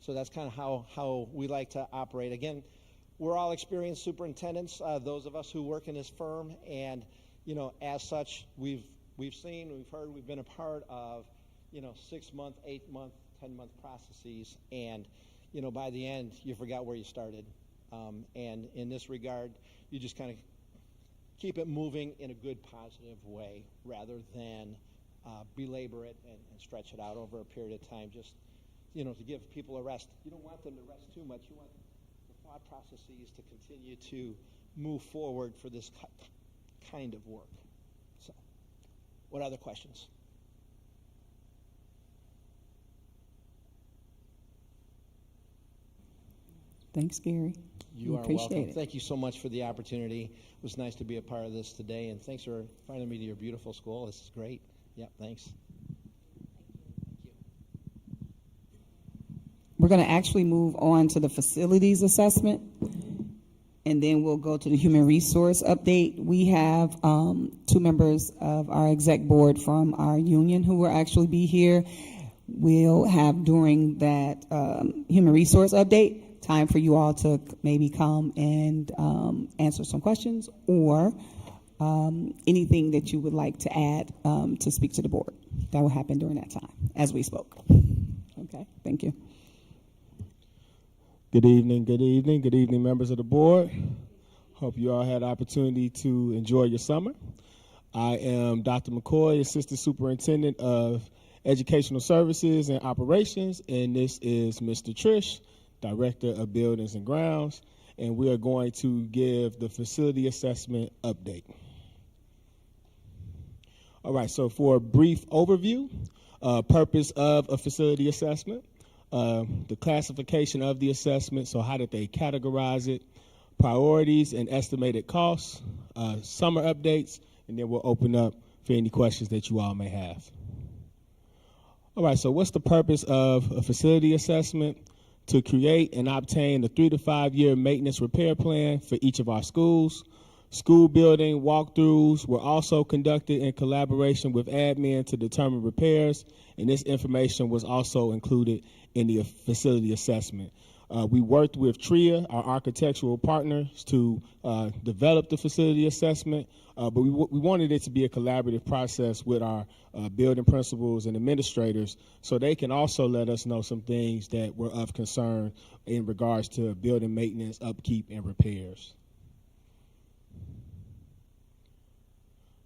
So that's kind of how we like to operate. Again, we're all experienced superintendents, those of us who work in this firm, and as such, we've seen, we've heard, we've been a part of 6-month, 8-month, 10-month processes, and by the end you forgot where you started. And in this regard, you just kind of keep it moving in a good, positive way rather than belabor it and stretch it out over a period of time, just to give people a rest. You don't want them to rest too much. You want the thought processes to continue to move forward for this kind of work. So, what other questions? Thanks, Gary. You are appreciate welcome. it. Thank you so much for the opportunity. It was nice to be a part of this today, and thanks for inviting me to your beautiful school. This is great. Yeah, thanks. We're going to actually move on to the facilities assessment, and then we'll go to the human resource update. We have 2 members of our exec board from our union who will actually be here. We'll have, during that human resource update, time for you all to maybe come and answer some questions or anything that you would like to add to speak to the board. That will happen during that time as we spoke. Okay, thank you. Good evening, members of the board. Hope you all had the opportunity to enjoy your summer. I am Dr. McCoy, Assistant Superintendent of Educational Services and Operations, and this is Mr. Trish, Director of Buildings and Grounds. and we are going to give the facility assessment update. All right, so for a brief overview, purpose of a facility assessment, the classification of the assessment, so how did they categorize it, priorities and estimated costs, summer updates, and then we'll open up for any questions that you all may have. All right, so what's the purpose of a facility assessment? To create and obtain a 3 to 5 year maintenance repair plan for each of our schools. School building walkthroughs were also conducted in collaboration with admin to determine repairs, and this information was also included in the facility assessment. We worked with TRIA, our architectural partners, to develop the facility assessment, but we wanted it to be a collaborative process with our building principals and administrators, so they can also let us know some things that were of concern in regards to building maintenance, upkeep, and repairs.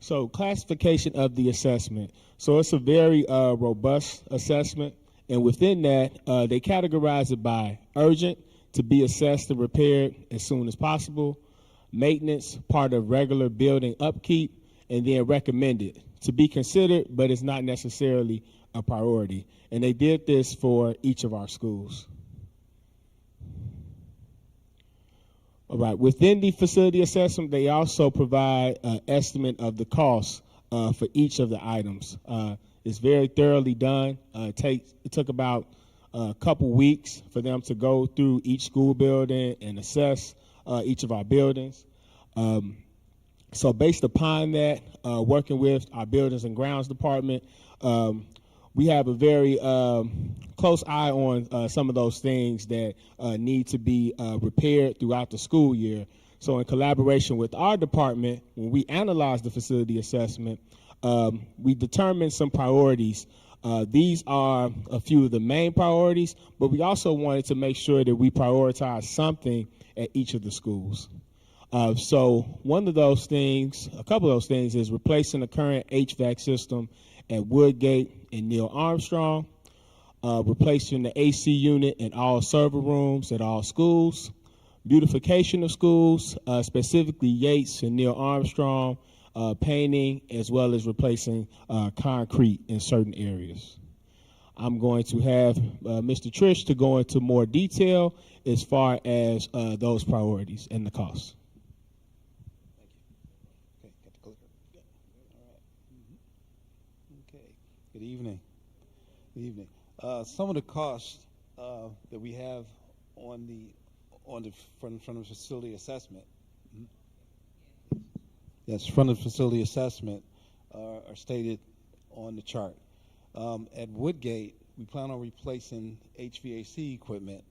So classification of the assessment. So it's a very robust assessment. And within that, they categorize it by urgent, to be assessed and repaired as soon as possible, maintenance, part of regular building upkeep, and then recommended, to be considered, but it's not necessarily a priority. And they did this for each of our schools. All right, within the facility assessment, they also provide an estimate of the cost for each of the items. It's very thoroughly done. It took about a couple weeks for them to go through each school building and assess each of our buildings. So based upon that, working with our Buildings and Grounds Department, we have a very close eye on some of those things that need to be repaired throughout the school year. So in collaboration with our department, when we analyze the facility assessment, we determined some priorities. These are a few of the main priorities, but we also wanted to make sure that we prioritize something at each of the schools. So one of those things, a couple of those things, is replacing the current HVAC system at Woodgate and Neil Armstrong, replacing the AC unit in all server rooms at all schools, beautification of schools, specifically Yates and Neil Armstrong, painting, as well as replacing concrete in certain areas. I'm going to have Mr. Trish to go into more detail as far as those priorities and the costs. Okay, got the clicker. Yeah. All right. Okay. Good evening. Good evening. Some of the costs that we have from the facility assessment. Yes, from the facility assessment are stated on the chart. At Woodgate, we plan on replacing HVAC equipment,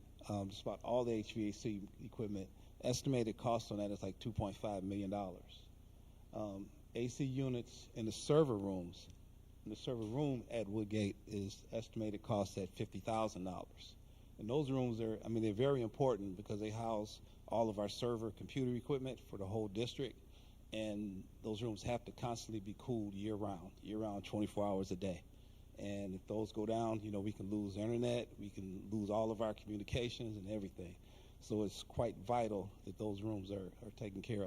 just about all the HVAC equipment. Estimated cost on that is like $2.5 million. AC units in the server rooms, in the server room at Woodgate is estimated cost at $50,000. And those rooms are, they're very important because they house all of our server computer equipment for the whole district. And those rooms have to constantly be cooled year-round, 24 hours a day. And if those go down, we can lose internet, we can lose all of our communications and everything. So it's quite vital that those rooms are taken care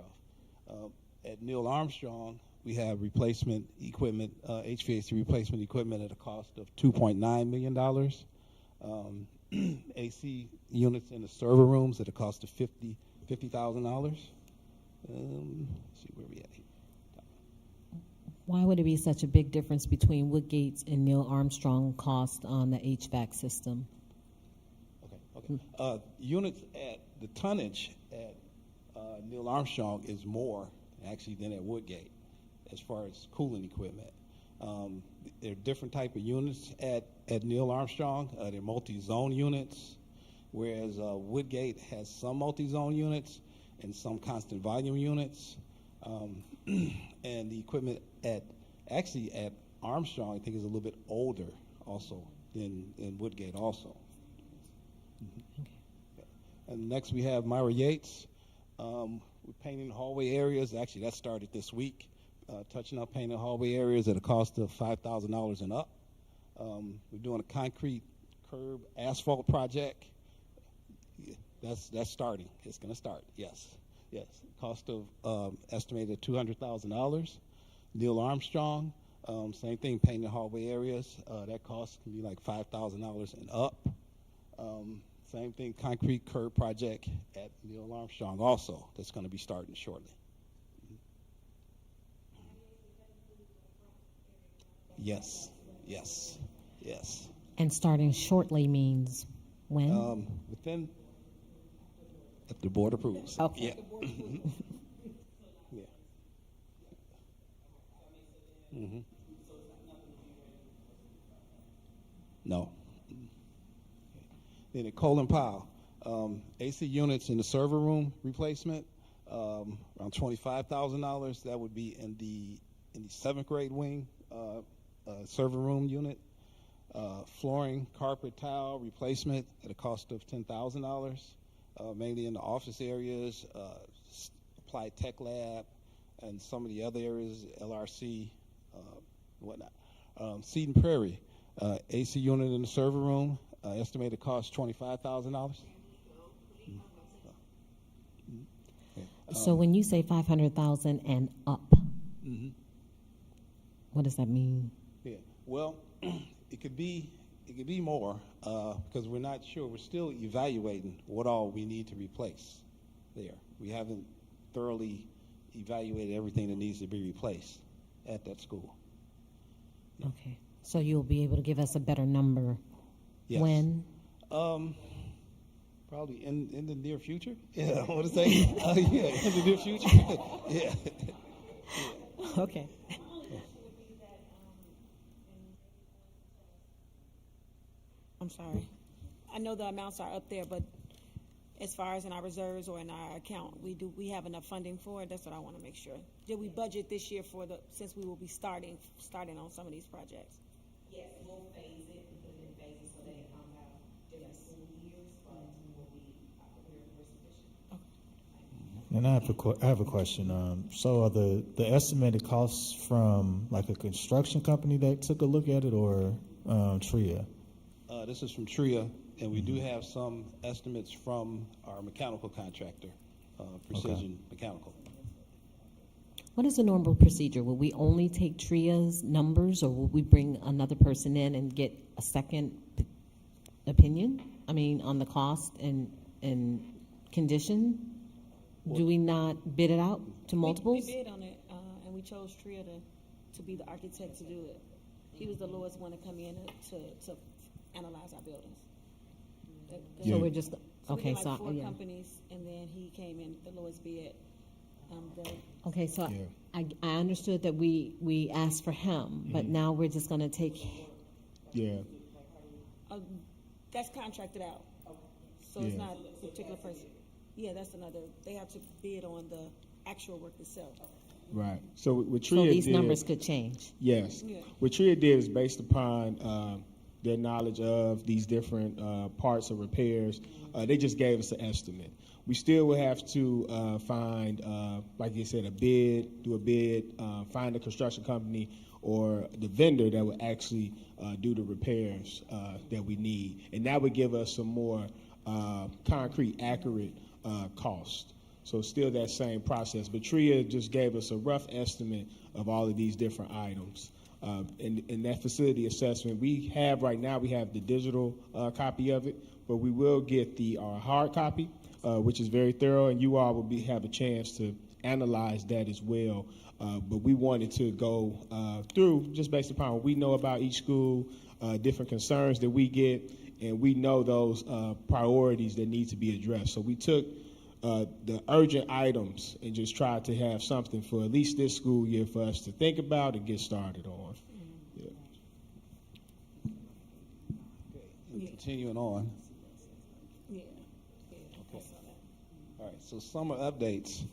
of. At Neil Armstrong, we have replacement equipment, HVAC replacement equipment at a cost of $2.9 million. AC units in the server rooms at a cost of $50,000. Let's see where we at here. Why would it be such a big difference between Woodgate's and Neil Armstrong cost on the HVAC system? Okay. Units at the tonnage at Neil Armstrong is more actually than at Woodgate as far as cooling equipment. There are different type of units at Neil Armstrong. They're multi-zone units, whereas Woodgate has some multi-zone units and some constant volume units. And the equipment at Armstrong, I think, is a little bit older also than Woodgate also. Mm-hmm. Okay. And next we have Myra Yates. We're painting hallway areas. Actually, that started this week. Touching up painting hallway areas at a cost of $5,000 and up. We're doing a concrete curb asphalt project. That's starting. It's going to start. Yes. Cost of estimated $200,000. Neil Armstrong, same thing, painting hallway areas. That cost can be like $5,000 and up. Same thing, concrete curb project at Neil Armstrong also. That's going to be starting shortly. Yes. And starting shortly means when? Within, if the board approves. Okay. Yeah. Yeah. Mm-hmm. No. Then at Colin Powell, AC units in the server room replacement, around $25,000. That would be in the 7th grade wing server room unit. Flooring, carpet, tile replacement at a cost of $10,000, mainly in the office areas, applied tech lab, and some of the other areas, LRC, whatnot. Seed and Prairie, AC unit in the server room, estimated cost $25,000. So when you say 500,000 and up, what does that mean? Yeah. Well, it could be more because we're not sure. We're still evaluating what all we need to replace there. We haven't thoroughly evaluated everything that needs to be replaced at that school. Okay. So you'll be able to give us a better number Yes. when? Probably in the near future. Yeah, I want to say. Yeah, in the near future. Yeah. Okay. I'm sorry. I know the amounts are up there, but as far as in our reserves or in our account, we have enough funding for it? That's what I want to make sure. Did we budget this year since we will be starting on some of these projects? Yes, we'll phase it, we put it in phases so they have different school years, but we will be prepared for sufficient. And I have a question. So are the estimated costs from like a construction company that took a look at it, or TRIA? This is from TRIA, and we do have some estimates from our mechanical contractor, Precision Mechanical. What is the normal procedure? Will we only take TRIA's numbers, or will we bring another person in and get a second opinion? I mean, on the cost and condition? Do we not bid it out to multiples? We bid on it, and we chose TRIA to be the architect to do it. He was the lowest one to come in to analyze our buildings. So we're just, So we okay, did so, like 4 yeah. companies, and then he came in the lowest bid. Okay, so Yeah. I understood that we asked for him, but now we're just gonna take, Yeah. That's contracted out, so it's Yeah. not a particular person. Yeah, that's another, they have to bid on the actual work itself. Right. So what so TRIA these did, numbers could change. yes. Yeah. What TRIA did is based upon their knowledge of these different parts of repairs. They just gave us an estimate. We still will have to find, like you said, do a bid, find a construction company or the vendor that would actually do the repairs that we need. And that would give us some more concrete, accurate cost. So still that same process. But TRIA just gave us a rough estimate of all of these different items. In that facility assessment, we have the digital copy of it, but we will get the hard copy, which is very thorough, and you all will have a chance to analyze that as well. But we wanted to go through, just based upon what we know about each school, different concerns that we get, and we know those priorities that need to be addressed. So we took the urgent items and just tried to have something for at least this school year for us to think about and get started on. Yeah. Okay. Continuing on. Yeah. Okay. All right, so summer updates.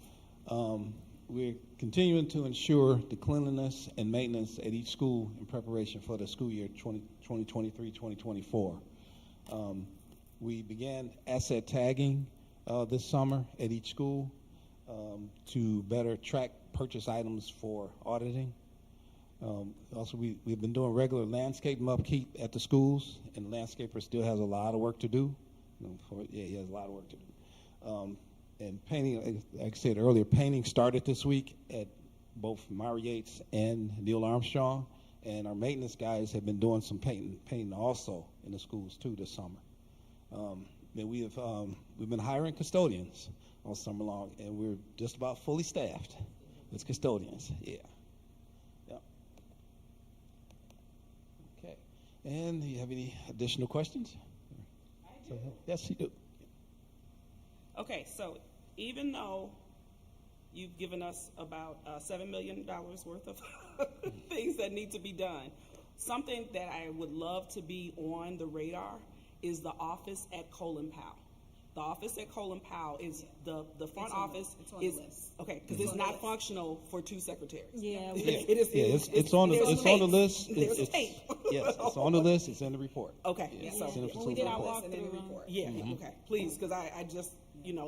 We're continuing to ensure the cleanliness and maintenance at each school in preparation for the school year 2023-2024. We began asset tagging this summer at each school to better track purchase items for auditing. Also, we've been doing regular landscaping upkeep at the schools, and the landscaper still has a lot of work to do. He has a lot of work to do. And painting, like I said earlier, painting started this week at both Myra Yates and Neil Armstrong, and our maintenance guys have been doing some painting also in the schools too this summer. And we've been hiring custodians all summer long, and we're just about fully staffed with custodians. Yeah. Yeah. Okay. And do you have any additional questions? Yes, you do. Okay, so even though you've given us about $7 million worth of things that need to be done, something that I would love to be on the radar is the office at Colin Powell. The office at Colin Powell is the front office is okay because it's not functional for 2 secretaries. Yeah, it is. It's on the list. There's tape. Yes, it's on the list. It's in the report. Okay, Yeah, so it's in the when we did our facility report. walkthrough, yeah, okay, please, because I just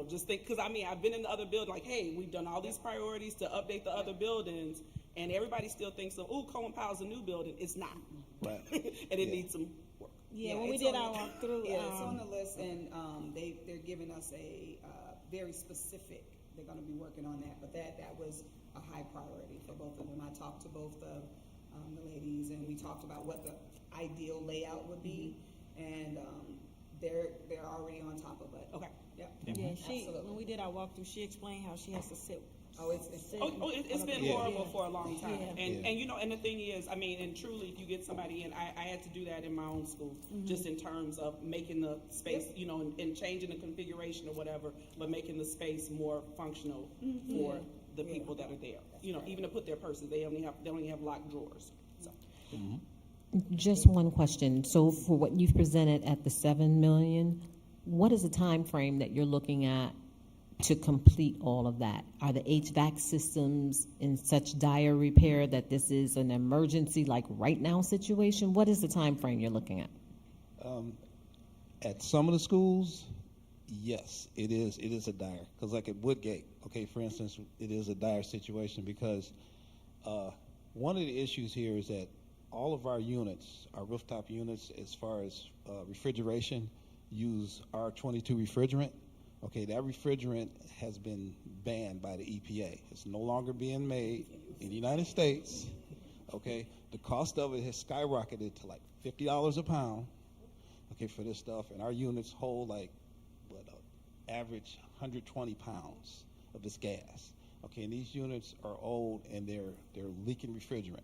just think because I mean I've been in the other building like, hey, we've done all these priorities to update the other buildings, and everybody still thinks of Colin Powell's a new building. It's not, Right. and it needs some work. yeah, when we did our walkthrough, Yeah, it's on the list, and they're giving us a very specific, they're gonna be working on that, but that was a high priority for both of them. I talked to both the ladies, and we talked about what the ideal layout would be, and they're already on top of it. Okay. Yep. yeah, she, Absolutely. when we did our walkthrough, she explained how she has to sit. Oh, it's It's been Yeah. horrible for a long time. Yeah. And the thing is, I mean, and truly, if you get somebody in, I had to do that in my own school, just in terms of making the space, and changing the configuration or whatever, but making the space more functional for the people that are there. Even to put their purses, they only have locked drawers. So. Just one question. So for what you've presented at the 7 million, what is the time frame that you're looking at to complete all of that? Are the HVAC systems in such dire repair that this is an emergency, like right now situation? What is the time frame you're looking at? At some of the schools, yes, it is a dire, because like at Woodgate, okay, for instance, it is a dire situation because one of the issues here is that all of our units, our rooftop units, as far as refrigeration, use R22 refrigerant. Okay, that refrigerant has been banned by the EPA. It's no longer being made in the United States. Okay, the cost of it has skyrocketed to like $50 a pound. Okay, for this stuff, and our units hold like average 120 pounds of this gas. Okay, and these units are old and they're leaking refrigerant.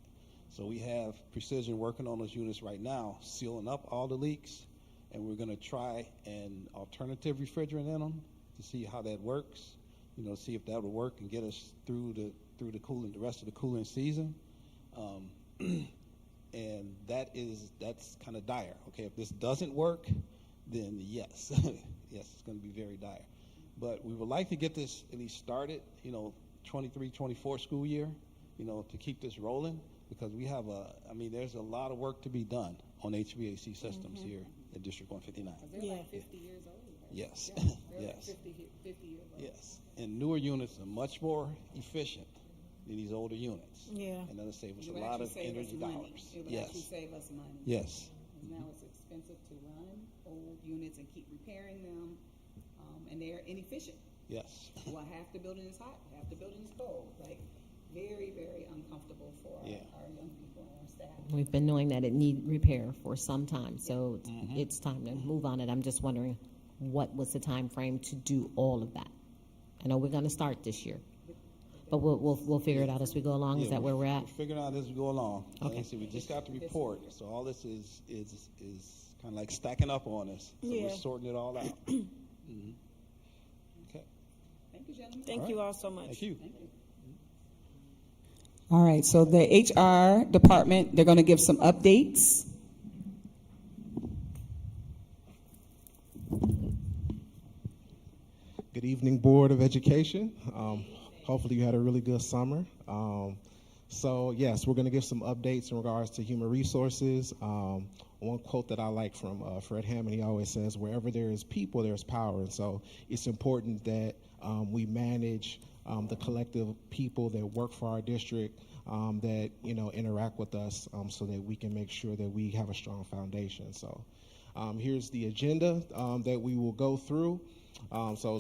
So we have Precision working on those units right now, sealing up all the leaks, and we're going to try an alternative refrigerant in them to see how that works. See if that will work and get us through the rest of the cooling season. And that's kind of dire. Okay, if this doesn't work, then yes, yes, it's going to be very dire. But we would like to get this at least started, 23-24 school year, to keep this rolling, because we have there's a lot of work to be done on HVAC systems here at District 159. They're like 50 years old. Right? Yes, Yeah, they're yes, like 50 years old. yes. And newer units are much more efficient than these older units. Yeah. And that'll save us It a would lot actually of save us energy money. dollars. It would Yes, actually save us money. yes, Because now it's expensive to run old units and keep repairing them, and they're inefficient. yes. Well, half the building is hot, half the building is cold. Like, very, very uncomfortable for Yeah. our young people and our staff. We've been knowing that it need repair for some time, so it's time to move on it. I'm just wondering, what was the time frame to do all of that? I know we're going to start this year, but we'll figure it out as we go along. Is Yeah, that where we're at? We're figuring out as we go along. Okay. Like I said, we just got the report, so all this is kind of like stacking up on us. So Yeah. we're sorting it all out. Mhm. Okay, Thank you, gentlemen. Thank you all so much. thank you. Thank you. All right, so the HR department, they're going to give some updates. Good evening, Board of Education. Hopefully you had a really good summer. So yes, we're going to give some updates in regards to human resources. One quote that I like from Fred Hammond, he always says, wherever there is people, there's power. And so it's important that we manage the collective people that work for our district, that interact with us, so that we can make sure that we have a strong foundation. So here's the agenda that we will go through. So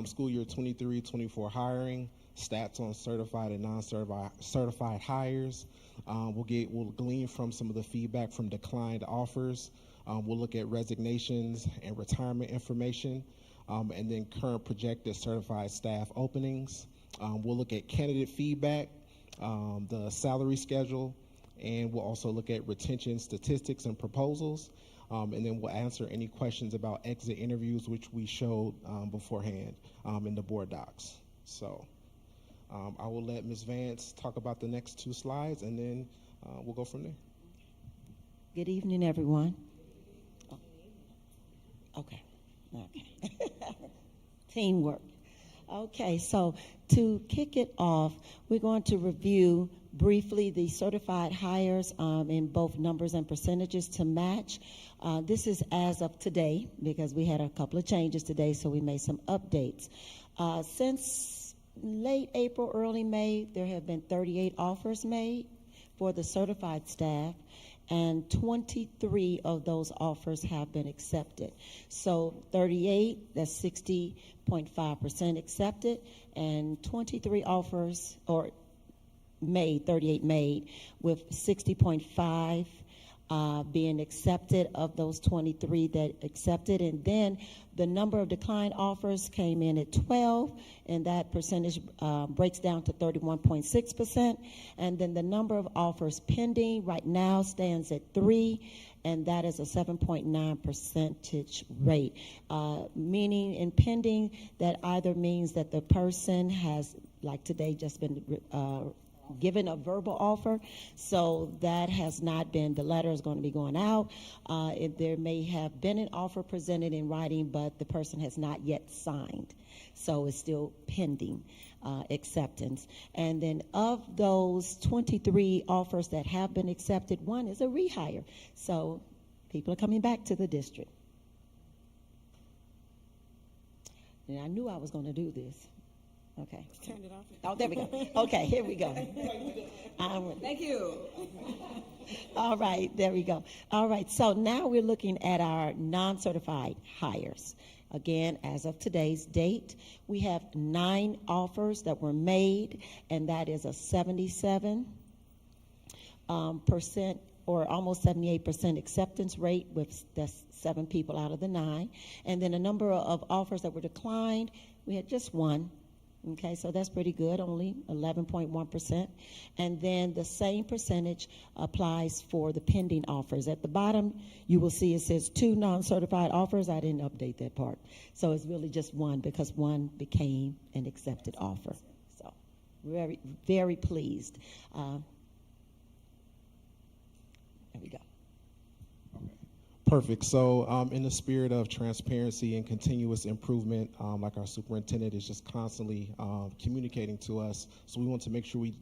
school year 23-24 hiring, stats on certified and non-certified hires. We'll glean from some of the feedback from declined offers. We'll look at resignations and retirement information, and then current projected certified staff openings. We'll look at candidate feedback, the salary schedule, and we'll also look at retention statistics and proposals. And then we'll answer any questions about exit interviews, which we showed beforehand in the board docs. So I will let Ms. Vance talk about the next two slides, and then we'll go from there. Good evening, everyone. Okay. Teamwork. Okay, so to kick it off, we're going to review briefly the certified hires in both numbers and percentages to match. This is as of today, because we had a couple of changes today, so we made some updates. Since late April, early May, there have been 38 offers made for the certified staff, and 23 of those offers have been accepted. So 38, that's 60.5% accepted, and 23 offers, or made, 38 made, with 60.5 being accepted of those 23 that accepted. And then the number of declined offers came in at 12, and that percentage breaks down to 31.6%. And then the number of offers pending right now stands at 3, and that is a 7.9 percentage rate. Meaning in pending, that either means that the person has, like today, just been given a verbal offer, so that has not been, the letter is going to be going out. If there may have been an offer presented in writing, but the person has not yet signed, so it's still pending acceptance. And then of those 23 offers that have been accepted, one is a rehire, so people are coming back to the district. And I knew I was going to do this. Okay. Turn it off. Oh, there we go. Okay, here we go. Thank you. All right, there we go. All right, so now we're looking at our non-certified hires. Again, as of today's date, we have 9 offers that were made, and that is a 77% or almost 78% acceptance rate, with that's 7 people out of the 9. And then a number of offers that were declined, we had just 1. Okay, so that's pretty good, only 11.1%. And then the same percentage applies for the pending offers. At the bottom, you will see it says 2 non-certified offers. I didn't update that part. So it's really just 1, because 1 became an accepted offer. So very, very pleased. There we go. Perfect. So in the spirit of transparency and continuous improvement, like our superintendent is just constantly communicating to us, so we want to make sure we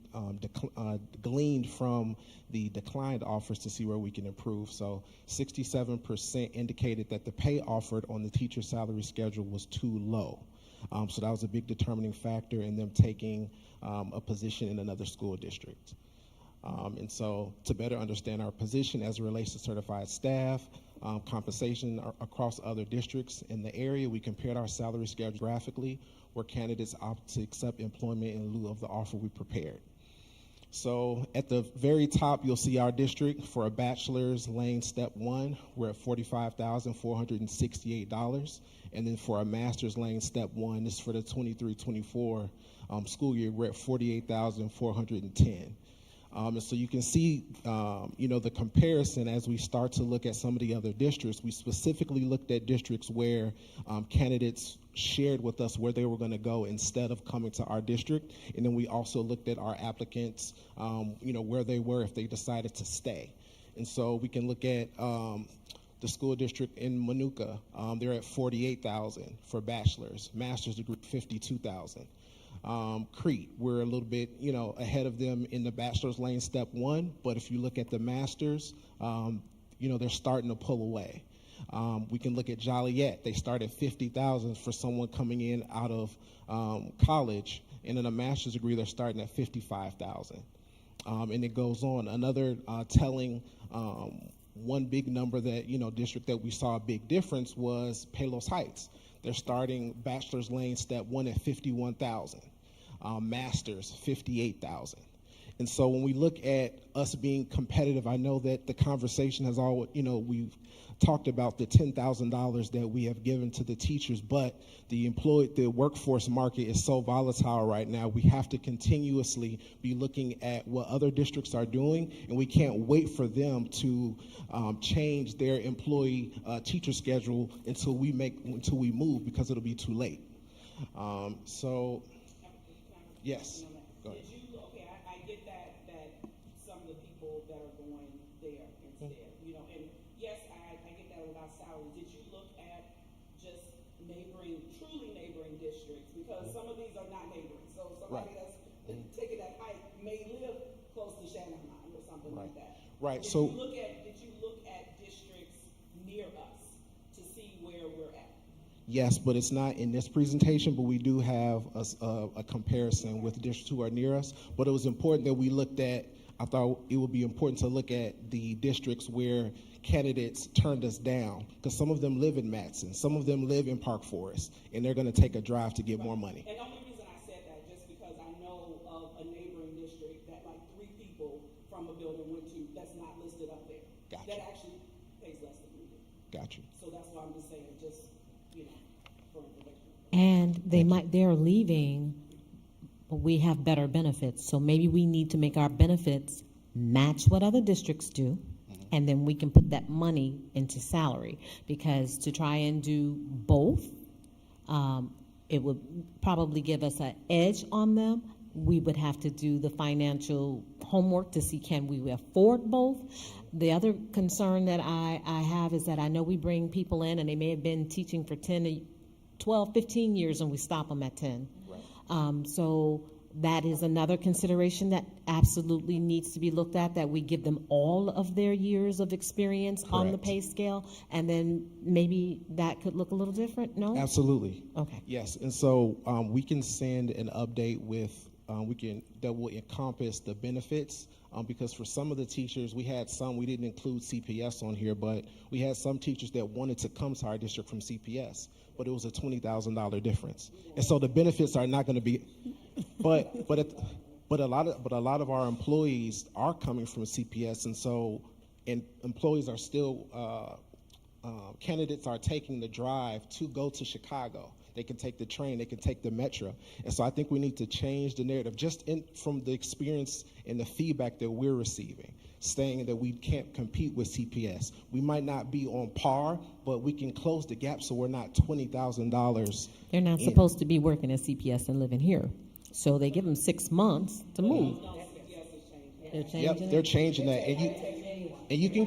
gleaned from the declined offers to see where we can improve. So 67% indicated that the pay offered on the teacher salary schedule was too low. So that was a big determining factor in them taking a position in another school district. And so to better understand our position as it relates to certified staff, compensation across other districts in the area, we compared our salary schedule graphically, where candidates opt to accept employment in lieu of the offer we prepared. So at the very top, you'll see our district. For a bachelor's lane step 1, we're at $45,468. And then for a master's lane step 1, this is for the 23-24 school year, we're at $48,410. And so you can see, the comparison as we start to look at some of the other districts. We specifically looked at districts where candidates shared with us where they were going to go instead of coming to our district. And then we also looked at our applicants, where they were if they decided to stay. And so we can look at the school district in Manuka. They're at $48,000 for bachelor's, master's degree $52,000. Crete, we're a little bit, ahead of them in the bachelor's lane step 1, but if you look at the master's, they're starting to pull away. We can look at Joliet. They start at $50,000 for someone coming in out of college, and in a master's degree, they're starting at $55,000. And it goes on. Another telling one big number that, district that we saw a big difference was Palos Heights. They're starting bachelor's lane step 1 at 51,000, master's 58,000. And so when we look at us being competitive, I know that the conversation has always, we've talked about the $10,000 that we have given to the teachers, but the workforce market is so volatile right now. We have to continuously be looking at what other districts are doing, and we can't wait for them to change their employee teacher schedule until we move, because it'll be too late. Yes, go ahead. I get that some of the people that are going there instead, and yes, I get that about salaries. Did you look at just truly neighboring districts? Because some of these are not neighboring. So somebody that's taking that hike may live close to Shannon or something like that. Right. Did you look at districts near us to see where we're at? Yes, but it's not in this presentation, but we do have a comparison with districts who are near us. But it was important that we looked at, I thought it would be important to look at the districts where candidates turned us down, because some of them live in Matson, some of them live in Park Forest, and they're going to take a drive to get more money. And the only reason I said that, just because I know of a neighboring district that like 3 people from a building went to that's not listed up there. Gotcha. That actually pays less than we do. Got you. So that's why I'm just saying, for information. And they're leaving, but we have better benefits. So maybe we need to make our benefits match what other districts do, and then we can put that money into salary. Because to try and do both, it would probably give us an edge on them. We would have to do the financial homework to see, can we afford both? The other concern that I have is that I know we bring people in and they may have been teaching for 10, 12, 15 years and we stop them at 10. Right. So that is another consideration that absolutely needs to be looked at, that we give them all of their years of experience on the pay scale, and then maybe that could look a little different, no? Absolutely. Okay. Yes, and so we can send an update with, that will encompass the benefits, because for some of the teachers, we didn't include CPS on here, but we had some teachers that wanted to come to our district from CPS, but it was a $20,000 difference. And so the benefits are not going to be, but a lot of our employees are coming from CPS, and employees are still, candidates are taking the drive to go to Chicago. They can take the train, they can take the metro. And so I think we need to change the narrative from the experience and the feedback that we're receiving, saying that we can't compete with CPS. We might not be on par, but we can close the gap so we're not $20,000. They're not supposed to be working at CPS and living here. So they give them 6 months to move. They're changing Yep, they're changing that. And you can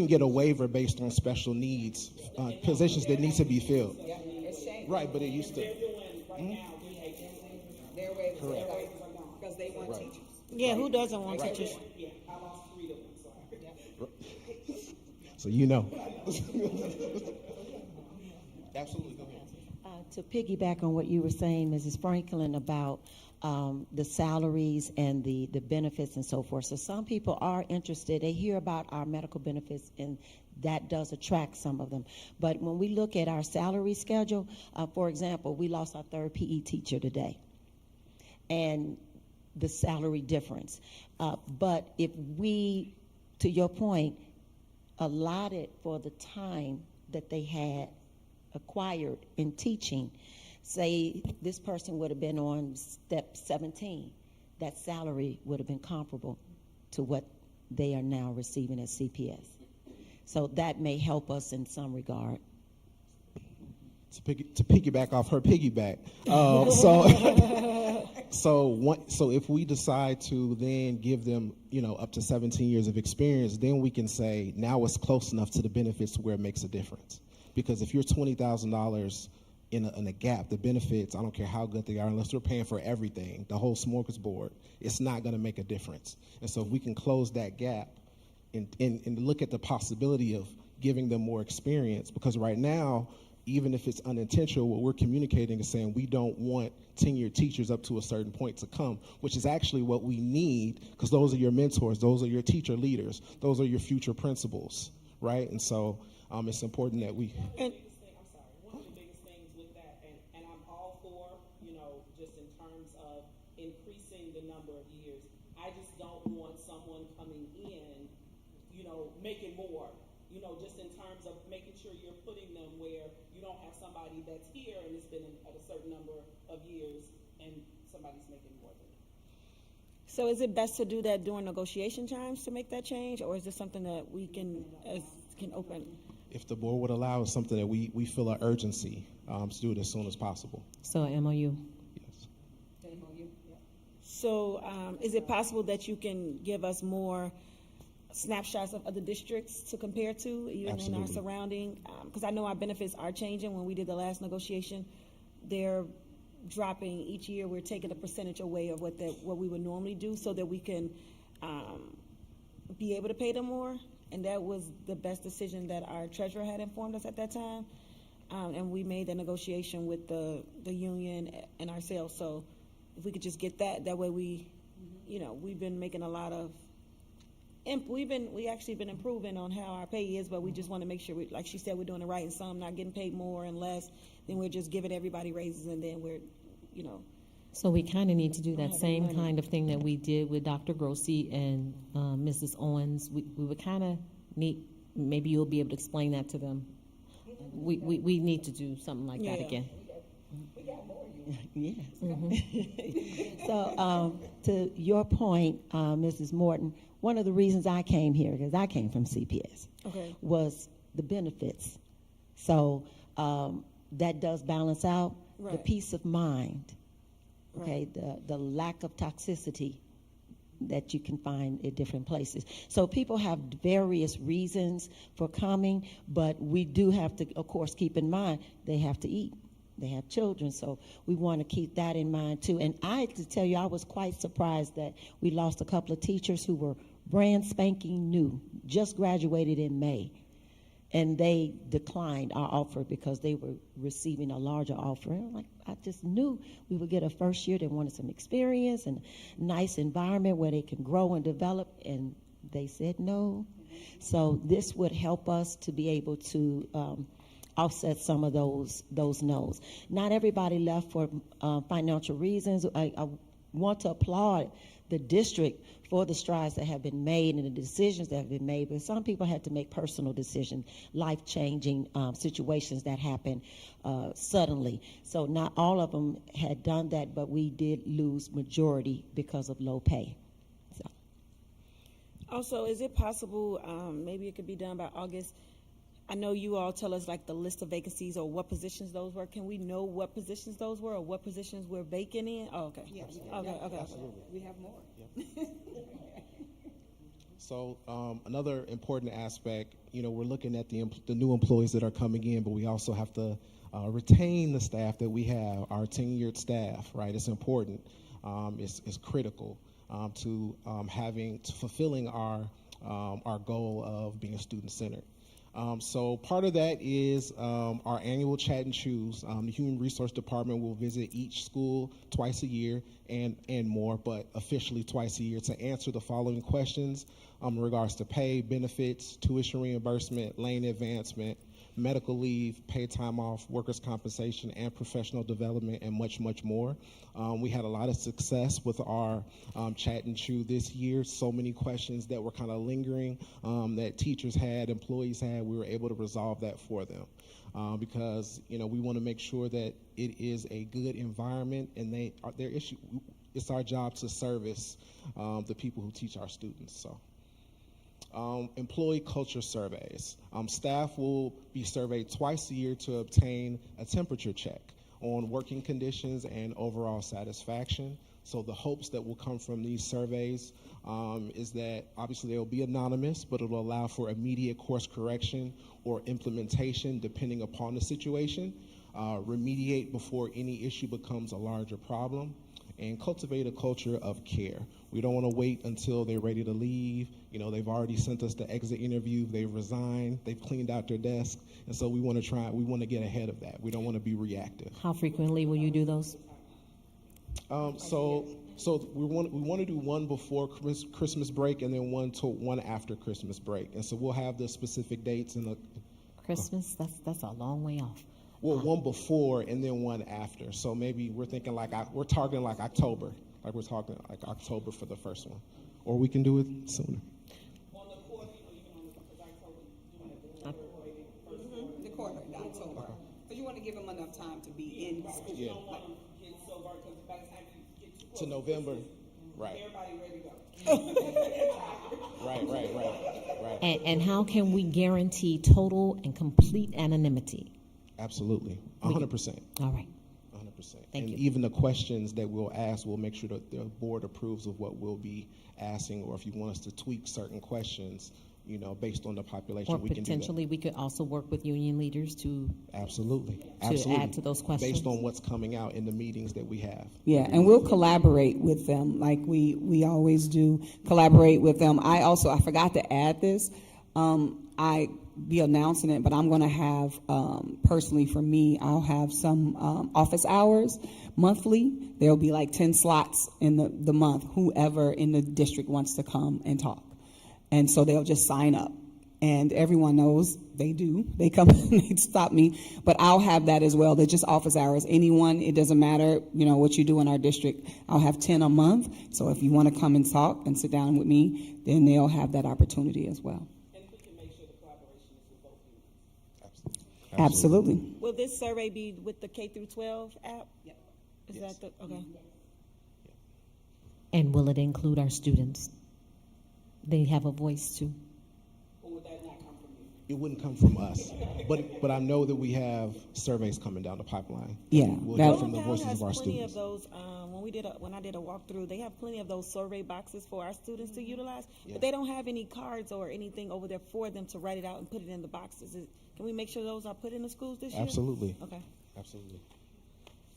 get a waiver based on special needs, positions that need to be filled. Right, but it used to. They're doing right now, their waivers, because they want teachers. Yeah, who doesn't want teachers? Yeah, I lost 3 of them, sorry. So you know. Absolutely, go ahead. To piggyback on what you were saying, Mrs. Franklin, about the salaries and the benefits and so forth. So some people are interested. They hear about our medical benefits, and that does attract some of them. But when we look at our salary schedule, for example, we lost our 3rd PE teacher today, and the salary difference. But if we, to your point, allotted for the time that they had acquired in teaching, say this person would have been on step 17, that salary would have been comparable to what they are now receiving at CPS. So that may help us in some regard. To piggyback off her piggyback, so if we decide to then give them, up to 17 years of experience, then we can say now it's close enough to the benefits where it makes a difference. Because if you're $20,000 in a gap, the benefits, I don't care how good they are, unless we're paying for everything, the whole smorgasbord, it's not going to make a difference. And so if we can close that gap and look at the possibility of giving them more experience, because right now, even if it's unintentional, what we're communicating is saying we don't want tenured teachers up to a certain point to come, which is actually what we need, because those are your mentors, those are your teacher leaders, those are your future principals, right? And so it's important that we... making more, just in terms of making sure you're putting them where you don't have somebody that's here and has been at a certain number of years and somebody's making more than them. So is it best to do that during negotiation times to make that change, or is this something that we can open? If the board would allow, it's something that we feel an urgency to do it as soon as possible. So MOU. Yes. So is it possible that you can give us more snapshots of other districts to compare to, even in our Absolutely. surrounding? Because I know our benefits are changing. When we did the last negotiation, they're dropping each year. We're taking a percentage away of what we would normally do, so that we can be able to pay them more. And that was the best decision that our treasurer had informed us at that time. And we made the negotiation with the union and ourselves. So if we could just get that way we've been making a lot of, we actually been improving on how our pay is, but we just want to make sure, like she said, we're doing it right, and some not getting paid more and less, then we're just giving everybody raises, and then we're, So we kind of need to do that same kind of thing that we did with Dr. Grossi and Mrs. Owens. We would kind of need, maybe you'll be able to explain that to them. We need to do something like that again. Yes. So to your point, Mrs. Morton, one of the reasons I came here, because I came from CPS, was the benefits. So that does balance out the peace of mind, the lack of toxicity that you can find at different places. So people have various reasons for coming, but we do have to, of course, keep in mind they have to eat. They have children, so we want to keep that in mind too. And I have to tell you, I was quite surprised that we lost a couple of teachers who were brand spanking new, just graduated in May, and they declined our offer because they were receiving a larger offer. And I'm like, I just knew we would get a first year. They wanted some experience and a nice environment where they can grow and develop, and they said no. So this would help us to be able to offset some of those no's. Not everybody left for financial reasons. I want to applaud the district for the strides that have been made and the decisions that have been made, but some people had to make personal decisions, life-changing situations that happen suddenly. So not all of them had done that, but we did lose majority because of low pay. So. Also, is it possible, maybe it could be done by August? I know you all tell us like the list of vacancies or what positions those were. Can we know what positions those were or what positions we're vacant in? Oh, okay. Yes. Okay. Absolutely. We have more. So another important aspect, we're looking at the new employees that are coming in, but we also have to retain the staff that we have, our tenured staff, right? It's important. It's critical to fulfilling our goal of being student-centered. So part of that is our annual Chat and Choose. The Human Resource Department will visit each school twice a year and more, but officially twice a year, to answer the following questions in regards to pay, benefits, tuition reimbursement, lane advancement, medical leave, paid time off, workers' compensation, and professional development, and much, much more. We had a lot of success with our Chat and Chew this year. So many questions that were kind of lingering that teachers had, employees had. We were able to resolve that for them because we want to make sure that it is a good environment, and their issue. It's our job to service the people who teach our students. So. Employee culture surveys. Staff will be surveyed twice a year to obtain a temperature check on working conditions and overall satisfaction. So the hopes that will come from these surveys is that obviously they will be anonymous, but it will allow for immediate course correction or implementation depending upon the situation, remediate before any issue becomes a larger problem, and cultivate a culture of care. We don't want to wait until they're ready to leave. They've already sent us the exit interview, they've resigned, they've cleaned out their desk, and so we want to get ahead of that. We don't want to be reactive. How frequently will you do those? So we want to do one before Christmas break and then one after Christmas break. And so we'll have the specific dates in the Christmas, that's a long way off. Well, one before and then one after. So maybe we're thinking we're targeting like October. Like we're talking like October for the first one. Or we can do it sooner. On the 4th, even on time to be in school. Yeah. Don't want them to get so hard, because by the time you get To close November, Christmas, right. everybody ready to go. Right. And how can we guarantee total and complete anonymity? Absolutely, 100%. All right. 100%. Thank and you. even the questions that we'll ask, we'll make sure that the board approves of what we'll be asking, or if you want us to tweak certain questions, based on the population, Or we can do that. potentially, we could also work with union leaders to Absolutely. add to those questions. Based on what's coming out in the meetings that we have. Yeah, and we'll collaborate with them like we always do, collaborate with them. I forgot to add this. I be announcing it, but I'm going to have, personally for me, I'll have some office hours monthly. There'll be like 10 slots in the month, whoever in the district wants to come and talk. And so they'll just sign up. And everyone knows they do. They come and they stop me. But I'll have that as well. They're just office hours. Anyone, it doesn't matter, what you do in our district. I'll have 10 a month. So if you want to come and talk and sit down with me, then they'll have that opportunity as well. And we can make sure the collaboration is with both units. Absolutely. Will this survey be with the K through 12 app? Yep. Is that the, okay. And will it include our students? They have a voice too. Or would that not come from you? It wouldn't come from us, but I know that we have surveys coming down the pipeline. Yeah, We'll that- hear from the Hometown voices has of our plenty students. of those, when I did a walkthrough, they have plenty of those survey boxes for our students to utilize, Yeah. but they don't have any cards or anything over there for them to write it out and put it in the boxes. Can we make sure those are put in the schools this year? Absolutely. Okay. Absolutely.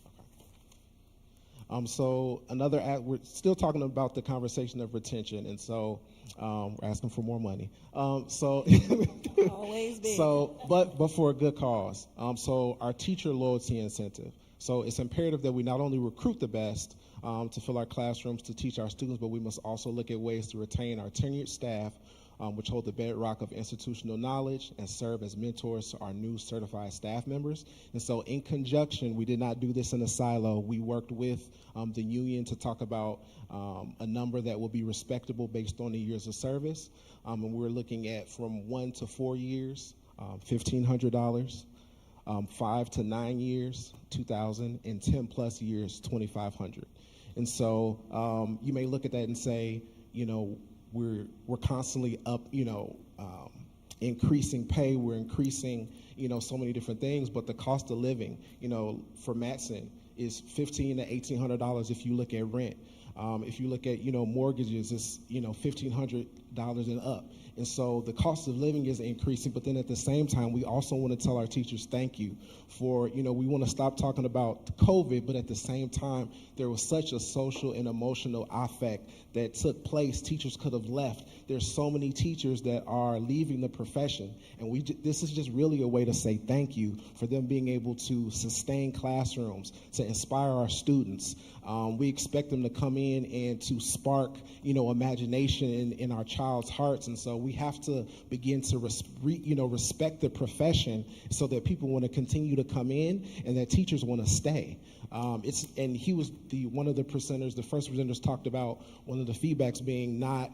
Okay. So we're still talking about the conversation of retention, and so we're asking for more money. Always big. But for a good cause. So our teacher loyalty incentive. So it's imperative that we not only recruit the best to fill our classrooms to teach our students, but we must also look at ways to retain our tenured staff, which hold the bedrock of institutional knowledge and serve as mentors to our new certified staff members. And so in conjunction, we did not do this in a silo. We worked with the union to talk about a number that will be respectable based on the years of service. And we're looking at from 1 to 4 years, $1,500, 5 to 9 years, $2,000, and 10 plus years, $2,500. And so you may look at that and say, we're constantly up, increasing pay, we're increasing, so many different things, but the cost of living, for Matson is $1,500 to $1,800 if you look at rent. If you look at, mortgages, it's, $1,500 and up. And so the cost of living is increasing, but then at the same time, we also want to tell our teachers thank you for, we want to stop talking about COVID, but at the same time, there was such a social and emotional affect that took place. Teachers could have left. There's so many teachers that are leaving the profession, and this is just really a way to say thank you for them being able to sustain classrooms, to inspire our students. We expect them to come in and to spark, imagination in our child's hearts, and so we have to begin to respect the profession so that people want to continue to come in and that teachers want to stay. And he was one of the presenters, the first presenters talked about one of the feedbacks being not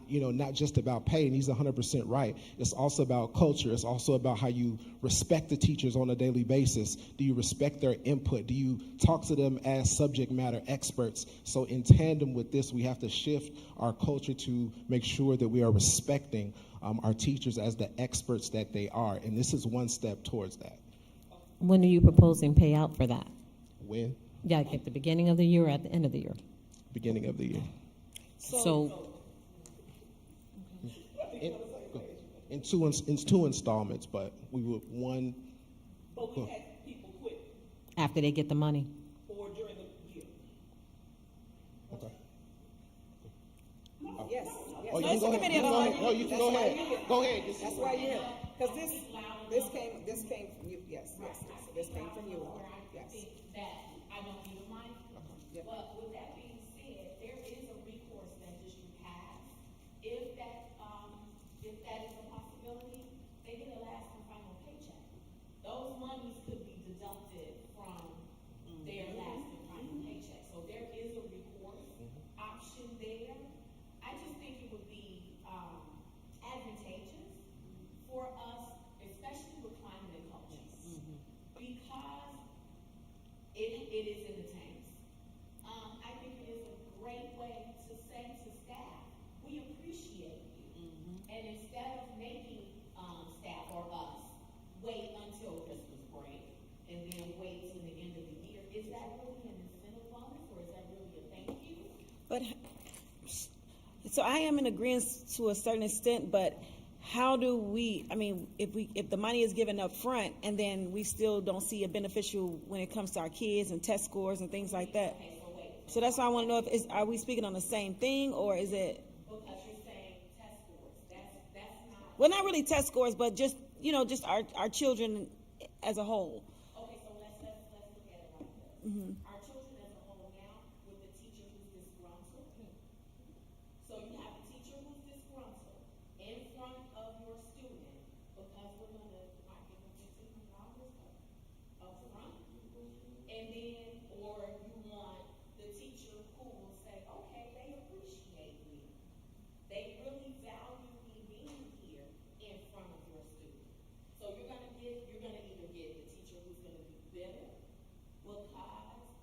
just about pay, and he's 100% right. It's also about culture. It's also about how you respect the teachers on a daily basis. Do you respect their input? Do you talk to them as subject matter experts? So in tandem with this, we have to shift our culture to make sure that we are respecting our teachers as the experts that they are, and this is one step towards that. When are you proposing payout for that? When? Yeah, at the beginning of the year or at the end of the year? Beginning of the year. So in two installments, but we would one. But we had people quit after they get the money? or during the year. Okay. Yes. Oh, you can go ahead. Oh, you can go ahead. Go ahead. That's why you're here. Because this came from you. Yes. This came from you all. Yes. That I don't need a mic. Yep. But with that being said, there is a recourse that district has. If that is a possibility, they get a last and final paycheck. Those monies could be deducted from their last and final paycheck. So there is a recourse option there. I just think it would be advantageous for us, especially with climate and culture, because it is in the tanks. I think it is a great way to say to staff, we appreciate you. And instead of making, staff or us wait until Christmas break and then wait till the end of the year, is that really an incentive bonus or is that really a thank you? But, so I am in agreement to a certain extent, but how do we, I mean, if the money is given up front and then we still don't see a beneficial when it comes to our kids and test scores and things like that. So that's why I want to know are we speaking on the same thing or is it? Because you're saying test scores, that's not. Well, not really test scores, but just, just our children as a whole. Okay, so let's look at it like this. Our children as a whole now, with the teacher who's disgruntled. So you have a teacher who's disgruntled in front of your student because we're gonna not give them $1,500 up front. And then, or you want the teacher who will say, okay, they appreciate me. They really value me being here in front of your student. So you're gonna either get the teacher who's gonna be bitter because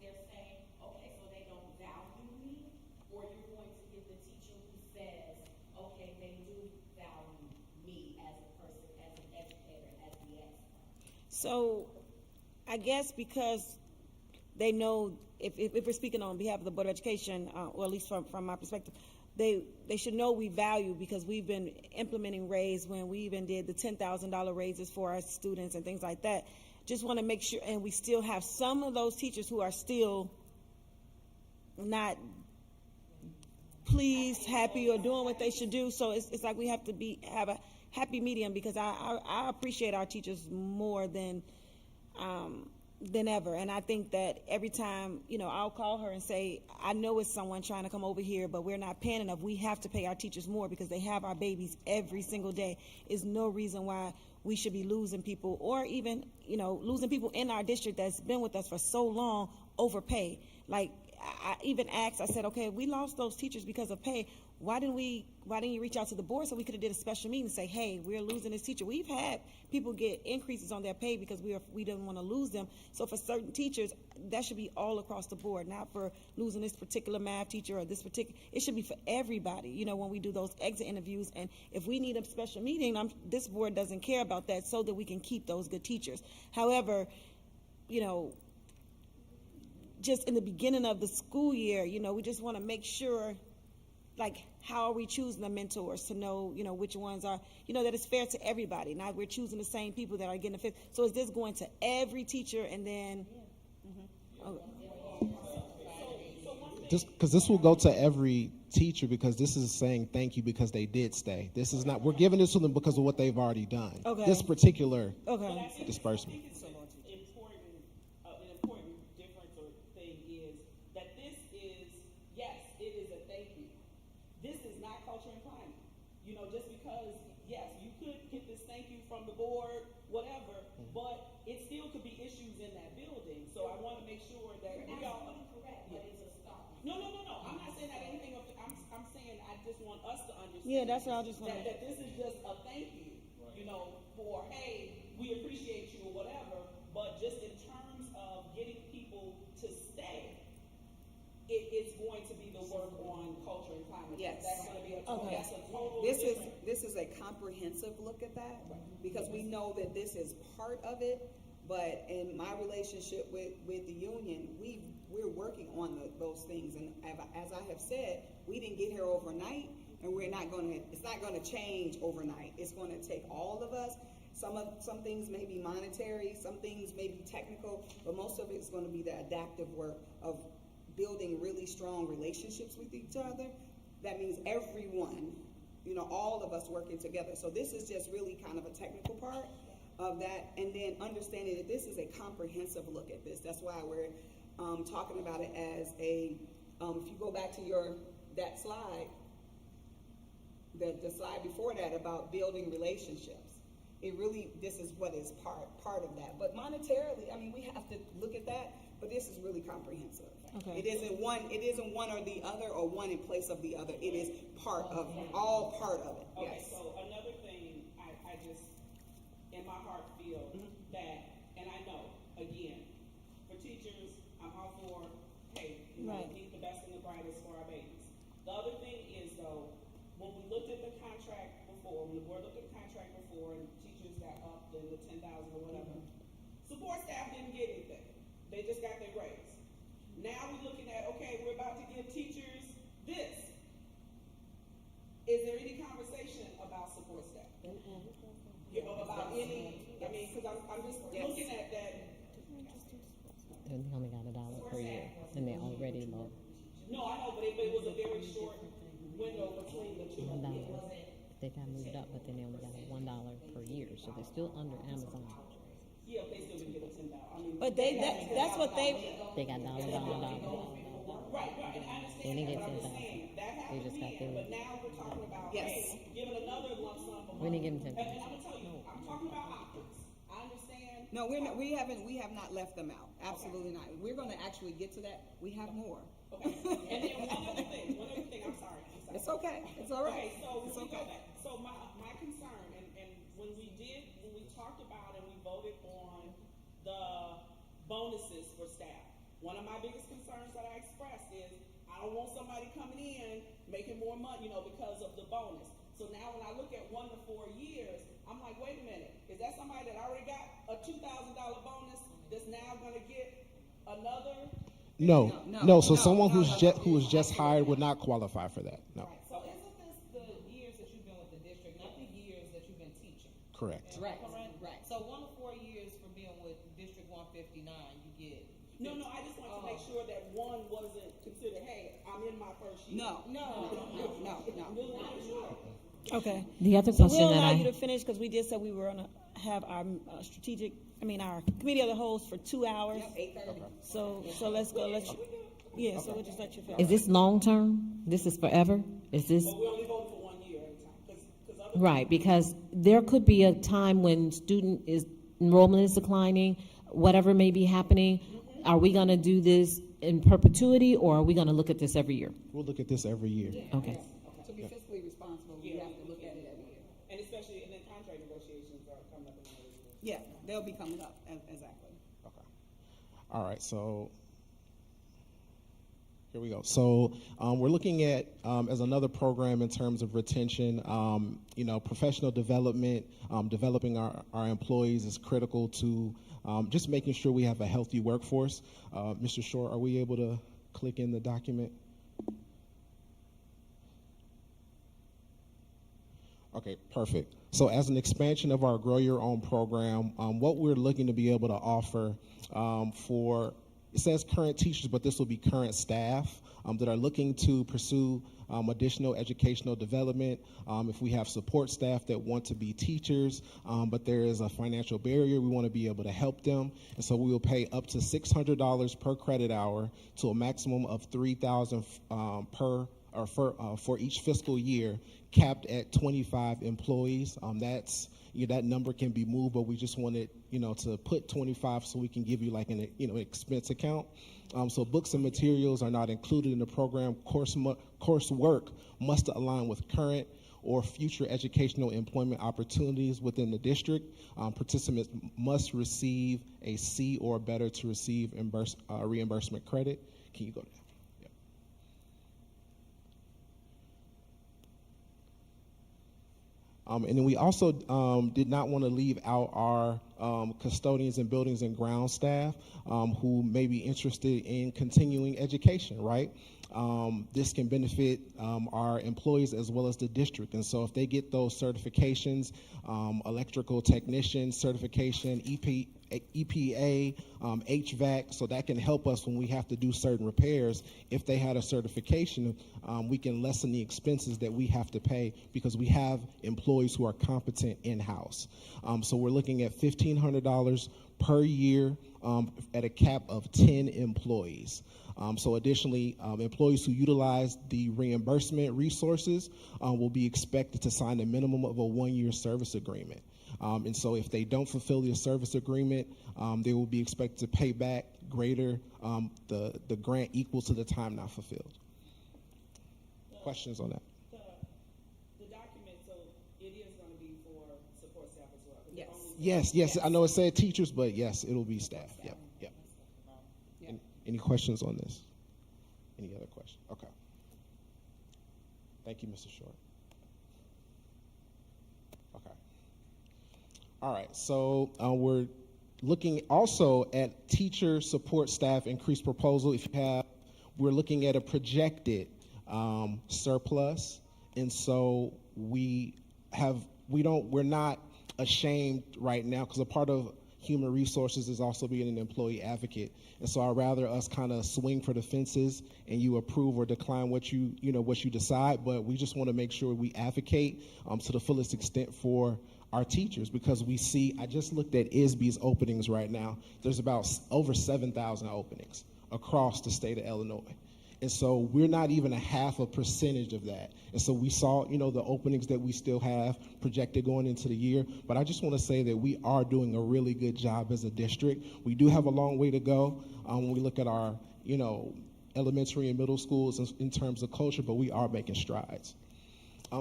they're saying, okay, so they don't value me, or you're going to get the teacher who says, okay, they do value me as a person, as an educator, as the expert. So I guess because they know if we're speaking on behalf of the Board of Education, or at least from my perspective, they should know we value because we've been implementing raise when we even did the $10,000 raises for our students and things like that. Just want to make sure, and we still have some of those teachers who are still not pleased, happy, or doing what they should do. So it's like we have to have a happy medium because I appreciate our teachers more than ever. And I think that every time, I'll call her and say, I know it's someone trying to come over here, but we're not paying enough. We have to pay our teachers more because they have our babies every single day. There's no reason why we should be losing people or even, losing people in our district that's been with us for so long over pay. Like, I even asked, I said, okay, we lost those teachers because of pay. Why didn't you reach out to the board so we could have did a special meeting and say, hey, we're losing this teacher. We've had people get increases on their pay because we didn't want to lose them. So for certain teachers, that should be all across the board, not for losing this particular math teacher or this particular, it should be for everybody, when we do those exit interviews. And if we need a special meeting, this board doesn't care about that so that we can keep those good teachers. However, just in the beginning of the school year, we just want to make sure, like, how are we choosing the mentors to know, which ones are, that it's fair to everybody. Not we're choosing the same people that are getting a fifth. So is this going to every teacher and then? Because this will go to every teacher because this is saying thank you because they did stay. This is not, we're giving this to them because of what they've already done. Okay. This particular disbursement. An important difference or thing is that this is, yes, it is a thank you. This is not culture and climate. Just because, yes, you could get this thank you from the board, whatever, but it still could be issues in that building. So I want to make sure that we all. Correct, but it's a start. No. I'm not saying that anything. I'm saying I just want us to understand. Yeah, that's what I just want. That this is just a thank you. For hey, we appreciate you or whatever. But just in terms of getting people to stay, it's going to be the work on culture and climate. Yes. That's going to be a total. That's a total. This is a comprehensive look at that because we know that this is part of it. But in my relationship with the union, we're working on those things. And as I have said, we didn't get here overnight, and it's not going to change overnight. It's going to take all of us. Some things may be monetary, some things may be technical, but most of it is going to be the adaptive work of building really strong relationships with each other. That means everyone, all of us working together. So this is just really kind of a technical part of that, and then understanding that this is a comprehensive look at this. That's why we're talking about it as a, if you go back to that slide, the slide before that about building relationships, this is what is part of that. But monetarily, we have to look at that, but this is really comprehensive. Okay. It isn't one or the other or one in place of the other. It is all part of it. Okay, Yes. so another thing I just, in my heart, feel that, and I know, again, for teachers, for, hey, you know, Right. we need the best and the brightest for our babies. The other thing is though, when we looked at the contract before, when the board looked at the contract before and teachers got up to the 10,000 or whatever, support staff didn't get anything. They just got their grades. Now we're looking at, okay, we're about to give teachers this. Is there any conversation about support staff? You know, about any, I mean, because I'm just looking at that. And they only got $1 per year, and they're already low. No, I know, but it was a very short window between the two. $1. They got moved up, but then they only got $1 per year, so they're still under Amazon. Yeah, they still didn't get a $10. I mean, But that's what they, They got dollar. right, and I understand They didn't that, get but I'm just 10,000. saying, that They happened just got then, their. but now we're talking about, Yes. hey, giving another lump sum of We money. didn't give them 10,000. And I'm gonna tell you, I'm talking about optics. I understand. No, we have not left them out. Absolutely not. We're gonna actually get to that. We have more. Okay, and then one other thing, I'm sorry. It's okay. It's all right. Okay, so It's when we go okay. back, so my concern, and when we talked about and we voted on the bonuses for staff, one of my biggest concerns that I expressed is, I don't want somebody coming in making more money, you know, because of the bonus. So now when I look at 1 to 4 years, I'm like, wait a minute, is that somebody that already got a $2,000 bonus that's now gonna get another? No. So someone who was just hired would not qualify for that. No. Right, so isn't this the years that you've been with the district, not the years that you've been teaching? Correct. Right. Right, so 1 to 4 years for being with District 159, you get. No, I just want to make sure that one wasn't considered, hey, I'm in my first year. No. okay. The other So question we'll that allow I. you to finish, because we did say we were gonna have our our committee of the wholes for 2 hours. 8:30. So let's go, so we'll just let you finish. Is this long-term? This is forever? Is this? But we only vote for 1 year at a time, because other. Right, because there could be a time when enrollment is declining, whatever may be happening. Are we gonna do this in perpetuity, or are we gonna look at this every year? We'll look at this every year. Okay. To be fiscally responsible, we have to look at it every year. And especially, and then contract negotiations are coming up in the next year. Yeah, they'll be coming up, exactly. Okay. All right. So here we go. So we're looking at as another program in terms of retention. Professional development, developing our employees is critical to just making sure we have a healthy workforce. Mr. Short, are we able to click in the document? Okay, perfect. So as an expansion of our Grow Your Own program, what we're looking to be able to offer it says current teachers, but this will be current staff that are looking to pursue additional educational development. If we have support staff that want to be teachers, but there is a financial barrier, we want to be able to help them. And so we will pay up to $600 per credit hour to a maximum of $3,000 for each fiscal year, capped at 25 employees. That number can be moved, but we just wanted to put 25 so we can give you like an expense account. So books and materials are not included in the program. Coursework must align with current or future educational employment opportunities within the district. Participants must receive a C or better to receive reimbursement credit. Can you go there? And then we also did not want to leave out our custodians and buildings and ground staff who may be interested in continuing education, right? This can benefit our employees as well as the district. And so if they get those certifications, electrical technician certification, EPA, HVAC, so that can help us when we have to do certain repairs. If they had a certification, we can lessen the expenses that we have to pay because we have employees who are competent in-house. So we're looking at $1,500 per year at a cap of 10 employees. So additionally, employees who utilize the reimbursement resources will be expected to sign a minimum of a 1-year service agreement. And so if they don't fulfill the service agreement, they will be expected to pay back greater, the grant equal to the time not fulfilled. Questions on that? The document, so it is going to be for support staff as well? Yes. Yes. I know it said teachers, but yes, it'll be staff. Yep. Any questions on this? Any other questions? Okay. Thank you, Mr. Short. Okay. All right, so we're looking also at teacher support staff increase proposal. If you have, we're looking at a projected surplus, and so we're not ashamed right now, because a part of human resources is also being an employee advocate, and so I'd rather us kind of swing for the fences and you approve or decline what you decide, but we just want to make sure we advocate to the fullest extent for our teachers, because we see, I just looked at ESD's openings right now. There's about over 7,000 openings across the state of Illinois. And so we're not even a half a percentage of that. And so we saw, the openings that we still have projected going into the year. But I just want to say that we are doing a really good job as a district. We do have a long way to go when we look at our, elementary and middle schools in terms of culture, but we are making strides.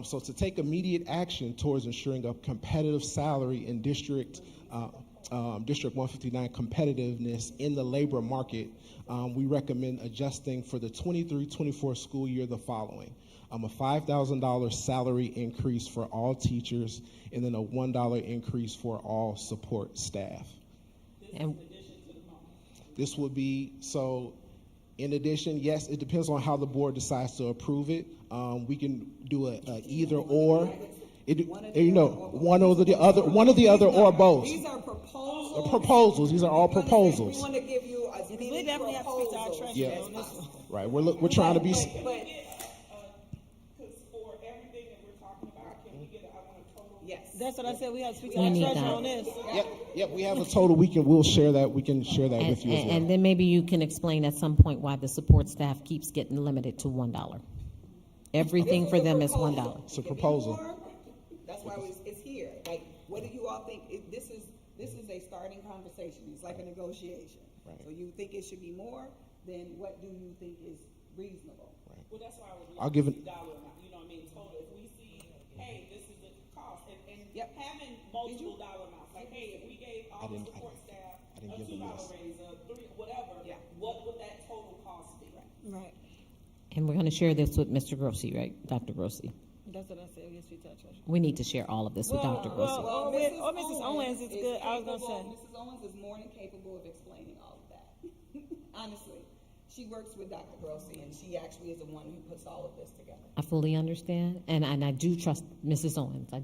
So to take immediate action towards ensuring a competitive salary in District 159 competitiveness in the labor market, we recommend adjusting for the 23-24 school year the following. A $5,000 salary increase for all teachers, and then a $1 increase for all support staff. And this would be, so in addition, yes, it depends on how the board decides to approve it. We can do a either or. One or the other, or both. These are proposals. Proposals. These are all proposals. We want to give you as many We definitely have to speak to our proposals. treasurer on this one. Right. We're trying to be. Because for everything that we're talking about, can we get I want a total? Yes. That's what I said, we have to speak to We our need treasurer that. on this. Yep. We have a total. We'll share that. We can share that with you as well. And then maybe you can explain at some point why the support staff keeps getting limited to $1. Everything for them is $1. It's a proposal. That's why it's here. Like, what do you all think? This is a starting conversation. It's like a negotiation. Right. So you think it should be more? Then what do you think is reasonable? Right. Well, that's why I would I'll love give to it. see dollar amount, total. If we see, hey, this is the cost, and Yep. having multiple dollar amounts, like, hey, if we gave all the support staff a didn't give $2 them this. raise, a $3, whatever, Yeah. what would that total cost be? Right. And we're going to share this with Mr. Grossi, right? Dr. Grossi. That's what I said, we have to speak to our treasurer. We need to share all of this with Dr. Grossi. Or Mrs. Owens is good, I was gonna say. Mrs. Owens is more than capable of explaining all of that. Honestly, she works with Dr. Grossi, and she actually is the one who puts all of this together. I fully understand, and I do trust Mrs. Owens. I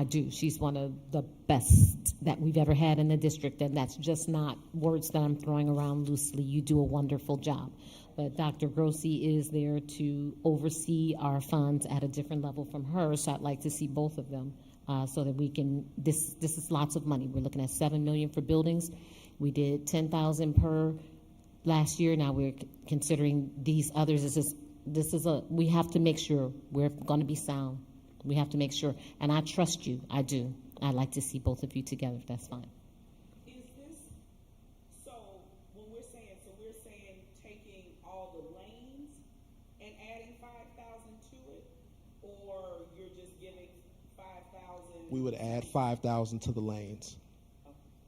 do. She's one of the best that we've ever had in the district, and that's just not words that I'm throwing around loosely. You do a wonderful job. But Dr. Grossi is there to oversee our funds at a different level from her, so I'd like to see both of them so that we can, this is lots of money. We're looking at $7 million for buildings. We did $10,000 per last year. Now we're considering these others. We have to make sure we're going to be sound. We have to make sure, and I trust you. I do. I'd like to see both of you together, if that's fine. Is this, so when we're saying taking all the lanes and adding 5,000 to it, or you're just giving 5,000? We would add 5,000 to the lanes.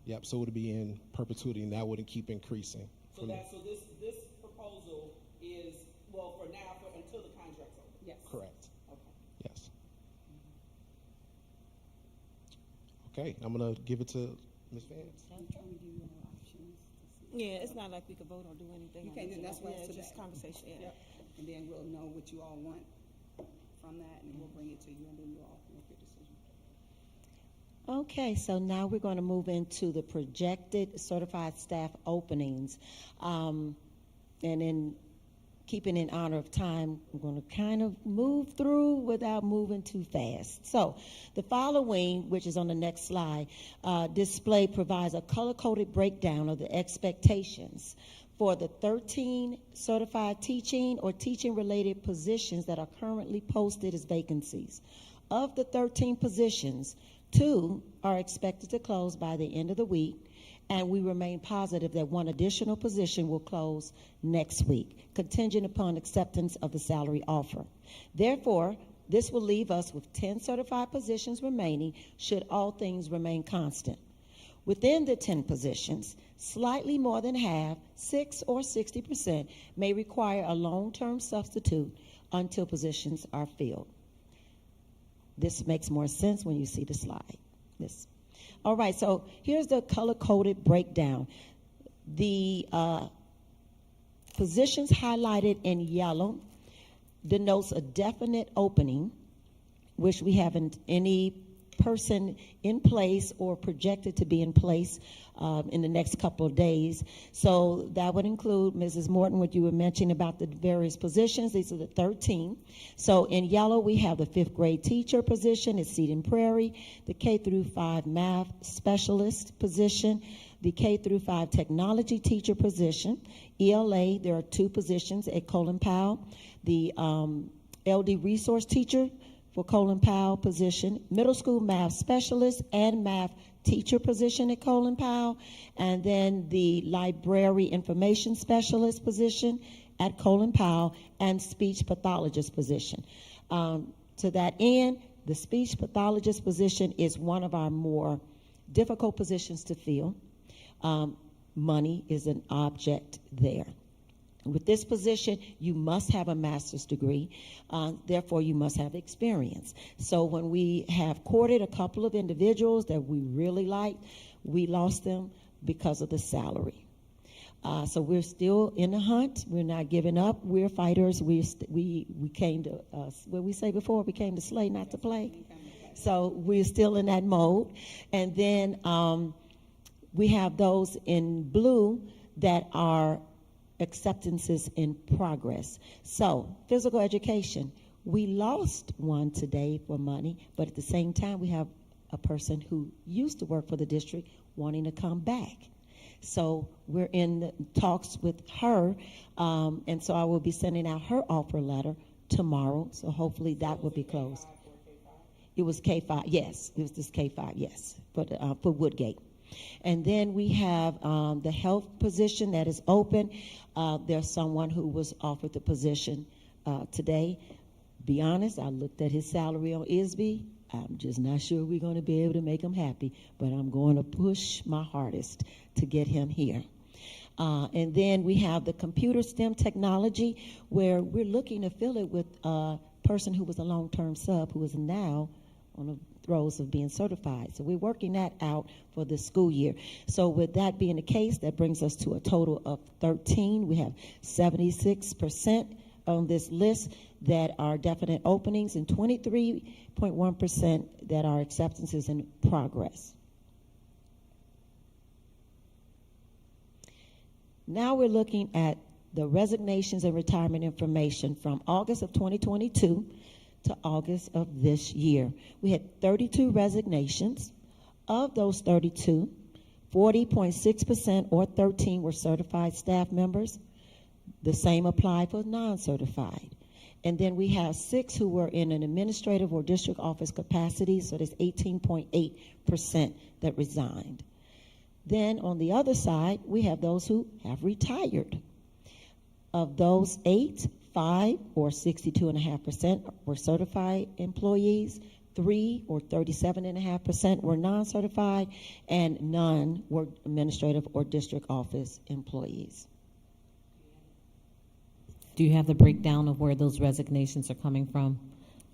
Yep. So it would be in perpetuity, and that wouldn't keep increasing. So this proposal is, well, for now, until the contract's over? Yes. Correct. Okay. Yes. Okay, I'm gonna give it to Ms. Vance. I'm trying to give you more options. Yeah, it's not like we could vote or do anything. You on can't this. do, that's why Yeah, it's just today. conversation, yeah. Yep. And then we'll know what you all want from that, and we'll bring it to you, and then you all make your decision. Okay, so now we're going to move into the projected certified staff openings. And in keeping in honor of time, I'm going to kind of move through without moving too fast. So the following, which is on the next slide, display provides a color-coded breakdown of the expectations for the 13 certified teaching or teaching-related positions that are currently posted as vacancies. Of the 13 positions, 2 are expected to close by the end of the week, and we remain positive that 1 additional position will close next week, contingent upon acceptance of the salary offer. Therefore, this will leave us with 10 certified positions remaining should all things remain constant. Within the 10 positions, slightly more than half, 6 or 60%, may require a long-term substitute until positions are filled. This makes more sense when you see the slide. This. All right, so here's the color-coded breakdown. The positions highlighted in yellow denotes a definite opening, which we haven't any person in place or projected to be in place in the next couple of days. So that would include, Mrs. Morton, what you were mentioning about the various positions. These are the 13. So in yellow, we have the 5th grade teacher position at Seton Prairie, the K through 5 math specialist position, the K through 5 technology teacher position, ELA, there are 2 positions at Colin Powell, the LD resource teacher for Colin Powell position, middle school math specialist and math teacher position at Colin Powell, and then the library information specialist position at Colin Powell, and speech pathologist position. To that end, the speech pathologist position is one of our more difficult positions to fill. Money is an object there. With this position, you must have a master's degree, therefore you must have experience. So when we have courted a couple of individuals that we really liked, we lost them because of the salary. So we're still in the hunt. We're not giving up. We're fighters. We came to, what we say before, we came to slay, not to play. So we're still in that mode. And then we have those in blue that are acceptances in progress. So, physical education, we lost one today for money, but at the same time, we have a person who used to work for the district wanting to come back. So, we're in talks with her, and so I will be sending out her offer letter tomorrow, so hopefully that will be closed. It was K5, yes, it was this K5, yes, for Woodgate. And then we have the health position that is open. There's someone who was offered the position today. Be honest, I looked at his salary on ESD. I'm just not sure we're going to be able to make him happy, but I'm going to push my hardest to get him here. And then we have the computer STEM technology, where we're looking to fill it with a person who was a long-term sub who is now on the throes of being certified. So we're working that out for the school year. So with that being the case, that brings us to a total of 13. We have 76% on this list that are definite openings and 23.1% that are acceptances in progress. Now we're looking at the resignations and retirement information from August of 2022 to August of this year. We had 32 resignations. Of those 32, 40.6% or 13 were certified staff members. The same applied for non-certified. And then we have 6 who were in an administrative or district office capacity, so there's 18.8% that resigned. Then on the other side, we have those who have retired. Of those 8, 5 or 62.5% were certified employees, 3 or 37.5% were non-certified, and none were administrative or district office employees. Do you have the breakdown of where those resignations are coming from?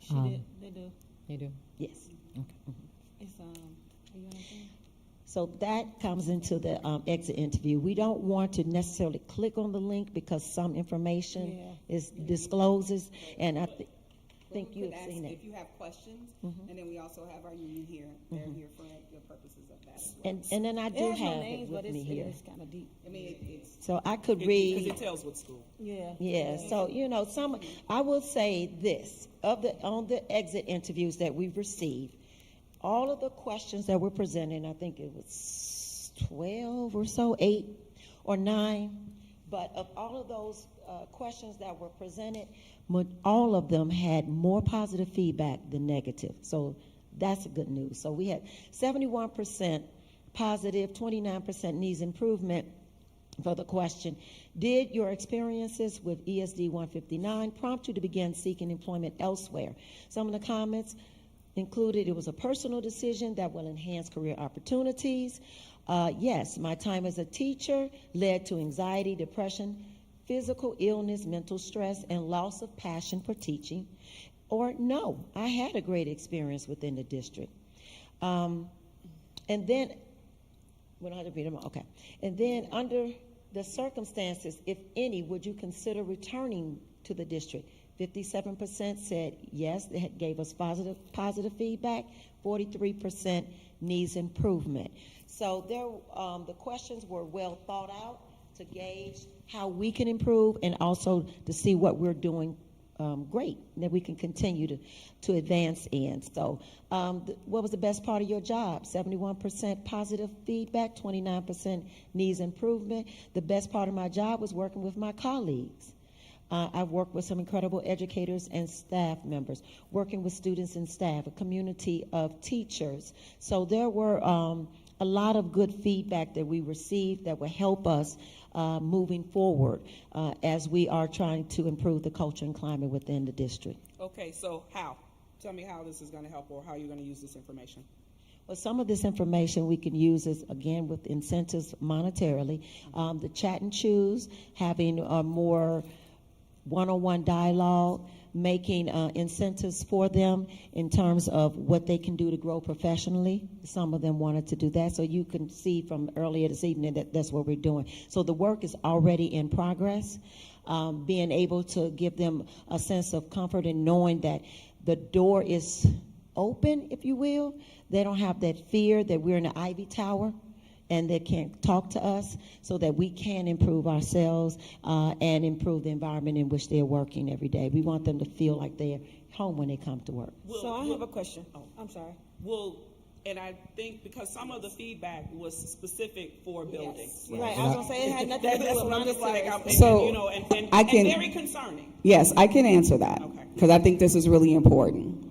They do. They do? Yes. Okay. It's, are you understand? So that comes into the exit interview. We don't want to necessarily click on the link because some information is discloses, and I think you have seen it. If you have questions, and then we also have our union here. They're here for the purposes of that as well. And then I do It has no have names, it with but me here. it's kind of deep. I mean, it's So I could Because read. it tells what school. Yeah. Yeah, so, you know, I will say this, on the exit interviews that we've received, all of the questions that were presented, I think it was 12 or so, 8 or 9, but of all of those questions that were presented, all of them had more positive feedback than negative. So that's good news. So we had 71% positive, 29% needs improvement. For the question, did your experiences with ESD 159 prompt you to begin seeking employment elsewhere? Some of the comments, included it was a personal decision that will enhance career opportunities. Yes, my time as a teacher led to anxiety, depression, physical illness, mental stress, and loss of passion for teaching. Or no, I had a great experience within the district. And then, we don't have to read them all, okay. And then under the circumstances, if any, would you consider returning to the district? 57% said yes, they gave us positive feedback. 43% needs improvement. So the questions were well thought out to gauge how we can improve and also to see what we're doing great that we can continue to advance in. So what was the best part of your job? 71% positive feedback, 29% needs improvement. The best part of my job was working with my colleagues. I've worked with some incredible educators and staff members, working with students and staff, a community of teachers. So there were a lot of good feedback that we received that will help us moving forward as we are trying to improve the culture and climate within the district. Okay, so how? Tell me how this is going to help, or how you're going to use this information. Well, some of this information we can use is, again, with incentives monetarily. The chat and choose, having a more one-on-one dialogue, making incentives for them in terms of what they can do to grow professionally. Some of them wanted to do that, so you can see from earlier this evening that that's what we're doing. So the work is already in progress. Being able to give them a sense of comfort and knowing that the door is open, if you will. They don't have that fear that we're in the Ivy Tower and they can't talk to us, so that we can improve ourselves and improve the environment in which they're working every day. We want them to feel like they're home when they come to work. So I have a question. Oh, I'm sorry. And I think because some of the feedback was specific for buildings. Yes. Right, I was gonna say it had nothing to do That's with what I'm just like, monetary. So, you know, and I can- very concerning. Yes, I can answer that, because I think this is really important.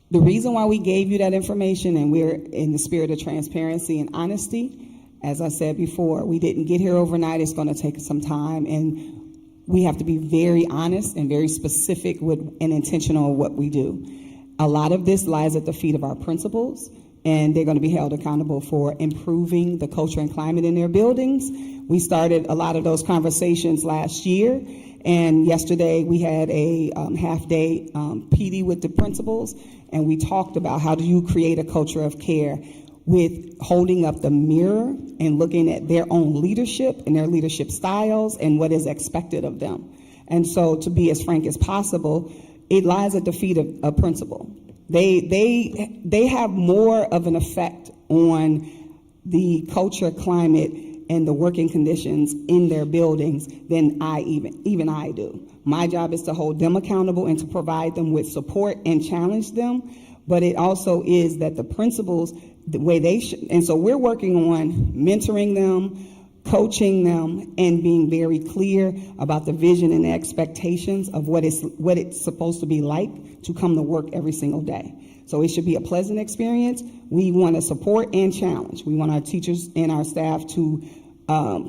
The reason why we gave you that information, and we're in the spirit of transparency and honesty, as I said before, we didn't get here overnight. It's going to take some time, and we have to be very honest and very specific and intentional in what we do. A lot of this lies at the feet of our principals, and they're going to be held accountable for improving the culture and climate in their buildings. We started a lot of those conversations last year, and yesterday we had a half-day PD with the principals, and we talked about how do you create a culture of care with holding up the mirror and looking at their own leadership and their leadership styles and what is expected of them. And so, to be as frank as possible, it lies at the feet of a principal. They have more of an effect on the culture, climate, and the working conditions in their buildings than even I do. My job is to hold them accountable and to provide them with support and challenge them. But it also is that the principals, the way they should, and so we're working on mentoring them, coaching them, and being very clear about the vision and the expectations of what it's supposed to be like to come to work every single day. So it should be a pleasant experience. We want to support and challenge. We want our teachers and our staff to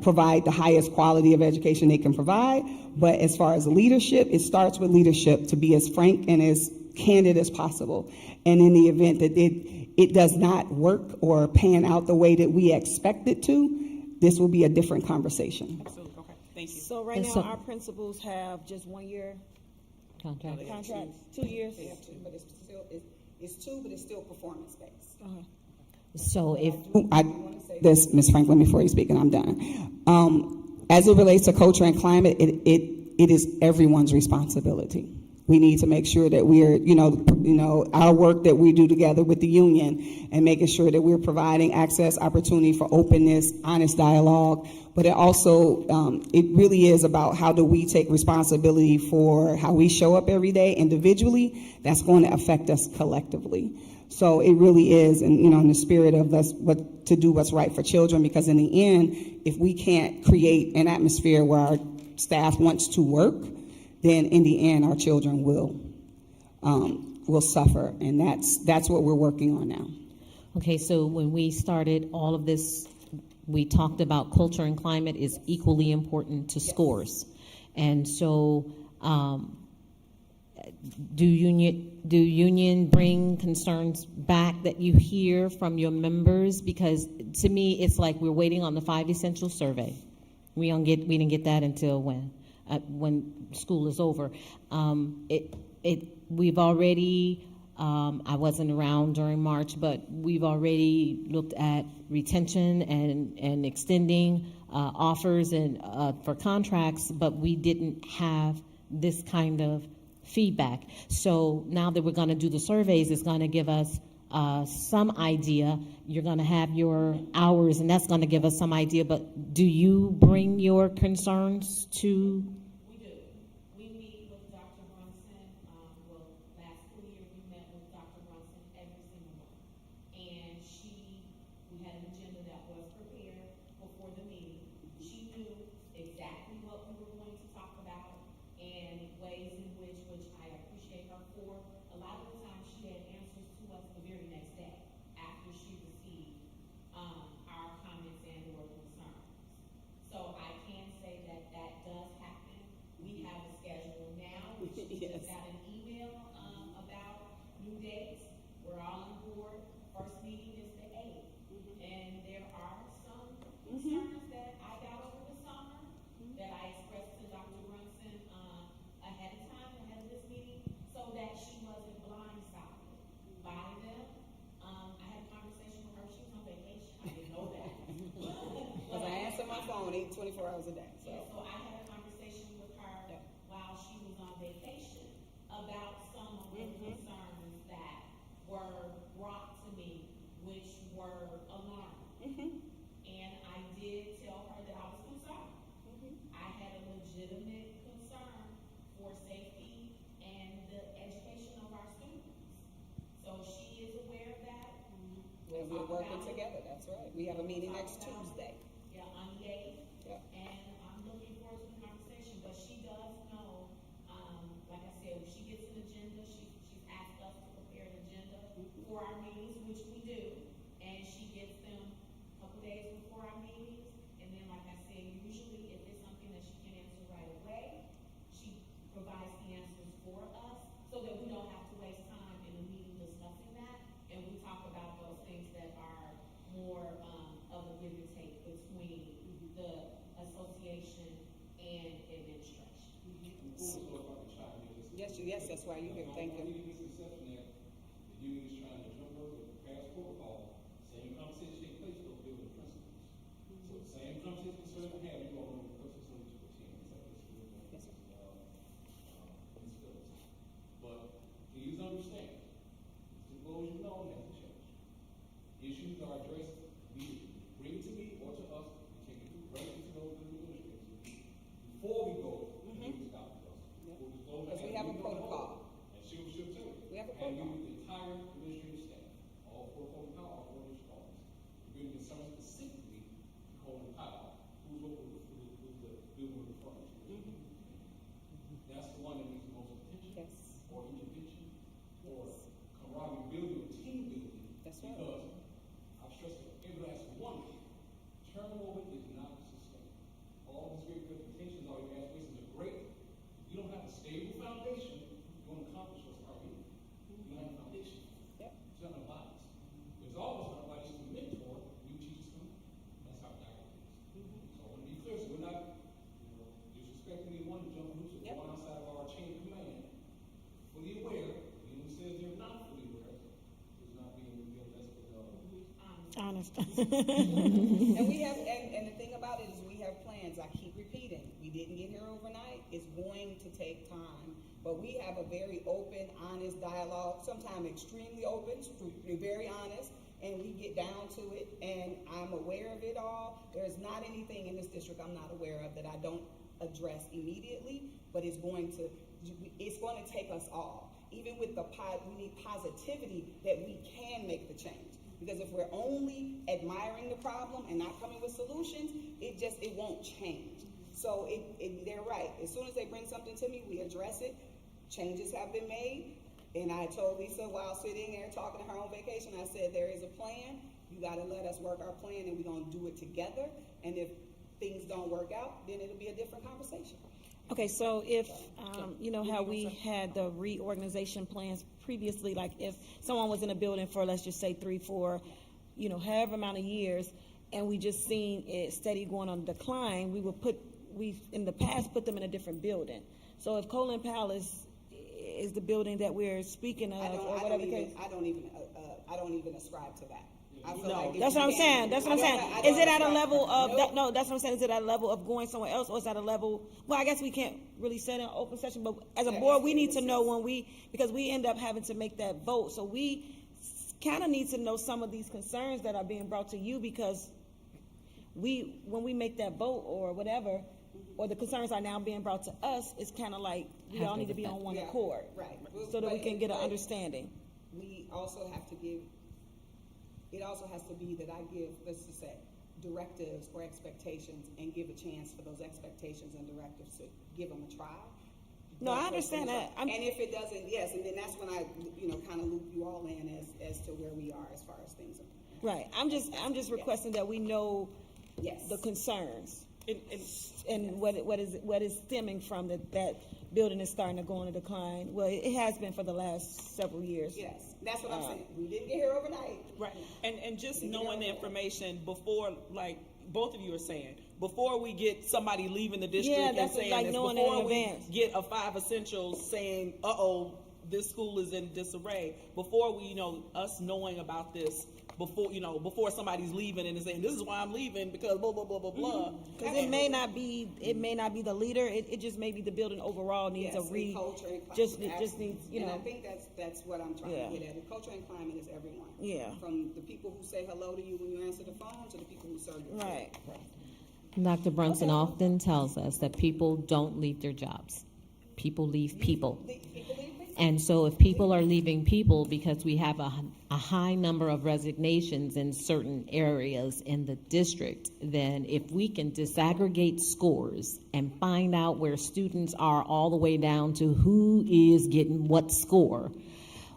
provide the highest quality of education they can provide. But as far as leadership, it starts with leadership, to be as frank and as candid as possible. And in the event that it does not work or pan out the way that we expect it to, this will be a different conversation. Absolutely. Okay. Thank you. So right now, our principals have just 1 year Contract. contract, 2 years? They have two, but it's two, but it's still performance-based. So if I this, Ms. Franklin, before you speak, and I'm done. As it relates to culture and climate, it is everyone's responsibility. We need to make sure that we're, our work that we do together with the union and making sure that we're providing access, opportunity for openness, honest dialogue. But it also, it really is about how do we take responsibility for how we show up every day individually. That's going to affect us collectively. So it really is, and in the spirit of to do what's right for children, because in the end, if we can't create an atmosphere where our staff wants to work, then in the end, our children will suffer, and that's what we're working on now. Okay, so when we started all of this, we talked about culture and climate is equally important to scores. And so do union bring concerns back that you hear from your members? Because to me, it's like we're waiting on the 5 essential survey. We didn't get that until when school is over. We've already, I wasn't around during March, but we've already looked at retention and extending offers and for contracts, but we didn't have this kind of feedback. So now that we're going to do the surveys, it's going to give us some idea. You're going to have your hours, and that's going to give us some idea. But do you bring your concerns to? We do. We meet with Dr. Brunson. Last school year we met with Dr. Brunson every single month, and we had an agenda that was prepared before the meeting. She knew exactly what we were going to talk about and ways in which I appreciate her for. A lot of the time she had answers to us the very next day after she received our comments and or concerns. So I can say that does happen. We have a schedule now, which we Yes. just got an email about new dates. We're all on board. First meeting is the 8th. And there are some concerns that I got over the summer that I expressed to Dr. Brunson ahead of this meeting, so that she wasn't blindsided by them. I had a conversation with her. She was on vacation. I didn't know that. Because I answer my phone 24 hours a day. So. Yeah, so I had a conversation with her while she was on vacation about some of the concerns that were brought to me, which were alarming. And I did tell her that I was concerned. I had a legitimate concern for safety and the education of our students. So she is aware of that. And we're working together, that's right. We have a meeting next Tuesday. Yeah, on the 8th. Yeah. And I'm looking forward to the conversation, but she does know, like I said, when she gets an agenda, she's asked us to prepare an agenda for our meetings, which we do, and she gets them a couple days before our meetings, and then, like I said, usually if it's something that she can answer right away, she provides the answers for us, so that we don't have to waste time in a meeting discussing that, and we talk about those things that are more of a give and take between the association and administration. Yes, that's why you're here. Thank you. The union is trying to jump over the past protocol. Same conversation take place though, building principles. So the same conversation concern we have, you all know the purpose of to attend. Yes, but please understand, the goals you know have to change. Issues are addressed immediately. Bring it to me or to us. We take it right into those administrators before we go to the Dr. Because we have a protocol. And she'll tell you. We have a And protocol. you, the entire administrative staff, all four Colin Powell, all four district office, bring concerns specifically to Colin Powell, who's the building we're referring to. That's the one that needs the most attention. Yes. Or intervention, or camaraderie building, or team building. That's right. Because I've stressed it every last one, turnover is not sustained. All these great presentations, all your aspirations are great. If you don't have a stable foundation, you won't accomplish what's already. You don't have a foundation. Yep. It's not advice. There's always an advice to mentor new teachers come in. That's how direct it is. So I want to be clear, so we're not, disrespecting anyone, jumping hoops, or going outside of our chain of command. Fully aware, anyone who says they're not fully aware is not being less Honest. And we have, and the thing about it is we have plans. I keep repeating, we didn't get here overnight. It's going to take time. But we have a very open, honest dialogue, sometimes extremely open, very honest, and we get down to it, and I'm aware of it all. There's not anything in this district I'm not aware of that I don't address immediately, but it's going to take us all. Even with we need positivity that we can make the change. Because if we're only admiring the problem and not coming with solutions, it won't change. So they're right. As soon as they bring something to me, we address it. Changes have been made. And I told Lisa while sitting there talking to her on vacation, I said, there is a plan. You got to let us work our plan, and we're going to do it together. And if things don't work out, then it'll be a different conversation. Okay, so if, you know how we had the reorganization plans previously, like if someone was in a building for, let's just say 3, 4, you know, however amount of years, and we just seen it steady going on decline, we in the past put them in a different building. So if Colin Palace is the building that we're speaking of, or whatever the case. I don't even ascribe to that. I feel No, like if that's you what I'm can't- saying, that's what I'm I saying. don't Is it at a ascribe- level of, Nope. no, that's what I'm saying, is it at a level of going somewhere else, or is that a level, well, I guess we can't really say it in open session, but as a Yeah, board, it's- we need to it's- know when because we end up having to make that vote, so we kind of need to know some of these concerns that are being brought to you, because when we make that vote or whatever, or the concerns are now being brought to us, it's kind of like, we all need to be on one Yeah, accord. right. So that we can get an But understanding. We also have to give, it also has to be that I give, let's just say, directives or expectations and give a chance for those expectations and directives to give them a try. No, I understand that. And if it doesn't, yes, and then that's when I, kind of loop you all in as to where we are as far as things are. Right, I'm just requesting that we know Yes. the concerns and what is stemming from that building is starting to go on a decline. Well, it has been for the last several years. Yes, that's what I'm saying. We didn't get here overnight. Right, and just knowing the information before, like both of you are saying, before we get somebody leaving the district Yeah, and that's saying like this, knowing it before in we advance. get a 5 essentials saying, this school is in disarray, before we, us knowing about this, before somebody's leaving and saying, this is why I'm leaving, because blah, blah, blah, blah, blah. Because it may not be the leader, it just may be the building overall needs Yes, a and culture and climate, just needs, absolutely. And I think that's what I'm trying Yeah. to get at. And culture and climate is everyone. Yeah. From the people who say hello to you when you answer the phone to the people who serve you. Right. Dr. Brunson often tells us that people don't leave their jobs. People leave people. And so if people are leaving people because we have a high number of resignations in certain areas in the district, then if we can disaggregate scores and find out where students are all the way down to who is getting what score,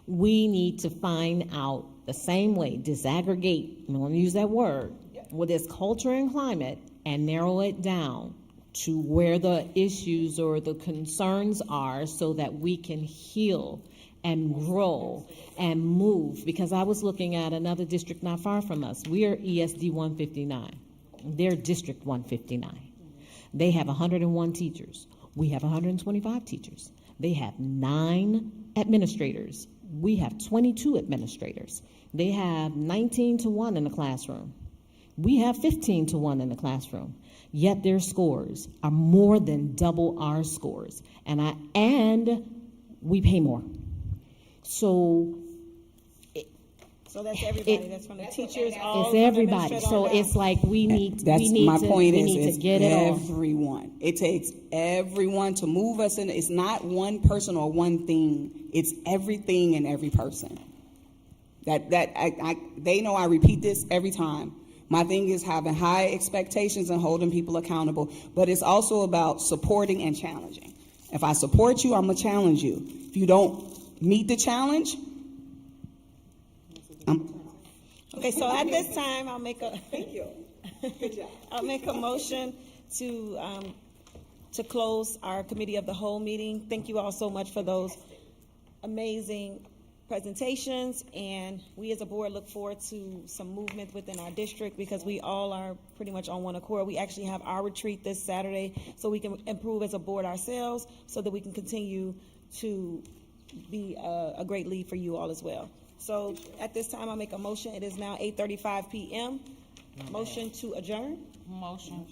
we need to find out the same way, disaggregate, I'm going to use that word, with this culture and climate, and narrow it down to where the issues or the concerns are so that we can heal and grow and move. Because I was looking at another district not far from us. We are ESD 159. They're District 159. They have 101 teachers. We have 125 teachers. They have 9 administrators. We have 22 administrators. They have 19 to 1 in the classroom. We have 15 to 1 in the classroom, yet their scores are more than double our scores, and we pay more. So that's everybody. That's from the teachers. All it's from everybody. administrator So on down. it's like we need. That's we need my to, point. We Is need it's to get it all. everyone. It takes everyone to move us in. It's not one person or one thing. It's everything and every person. They know I repeat this every time. My thing is having high expectations and holding people accountable, but it's also about supporting and challenging. If I support you, I'm gonna challenge you. If you don't meet the challenge, Okay, so at this time, I'll make a. Thank you. Good job. I'll make a motion to close our committee of the whole meeting. Thank you all so much for those amazing presentations, and we as a board look forward to some movement within our district because we all are pretty much on one accord. We actually have our retreat this Saturday, so we can improve as a board ourselves so that we can continue to be a great lead for you all as well. So at this time, I'll make a motion. It is now 8:35 p.m. Motion to adjourn. Motion.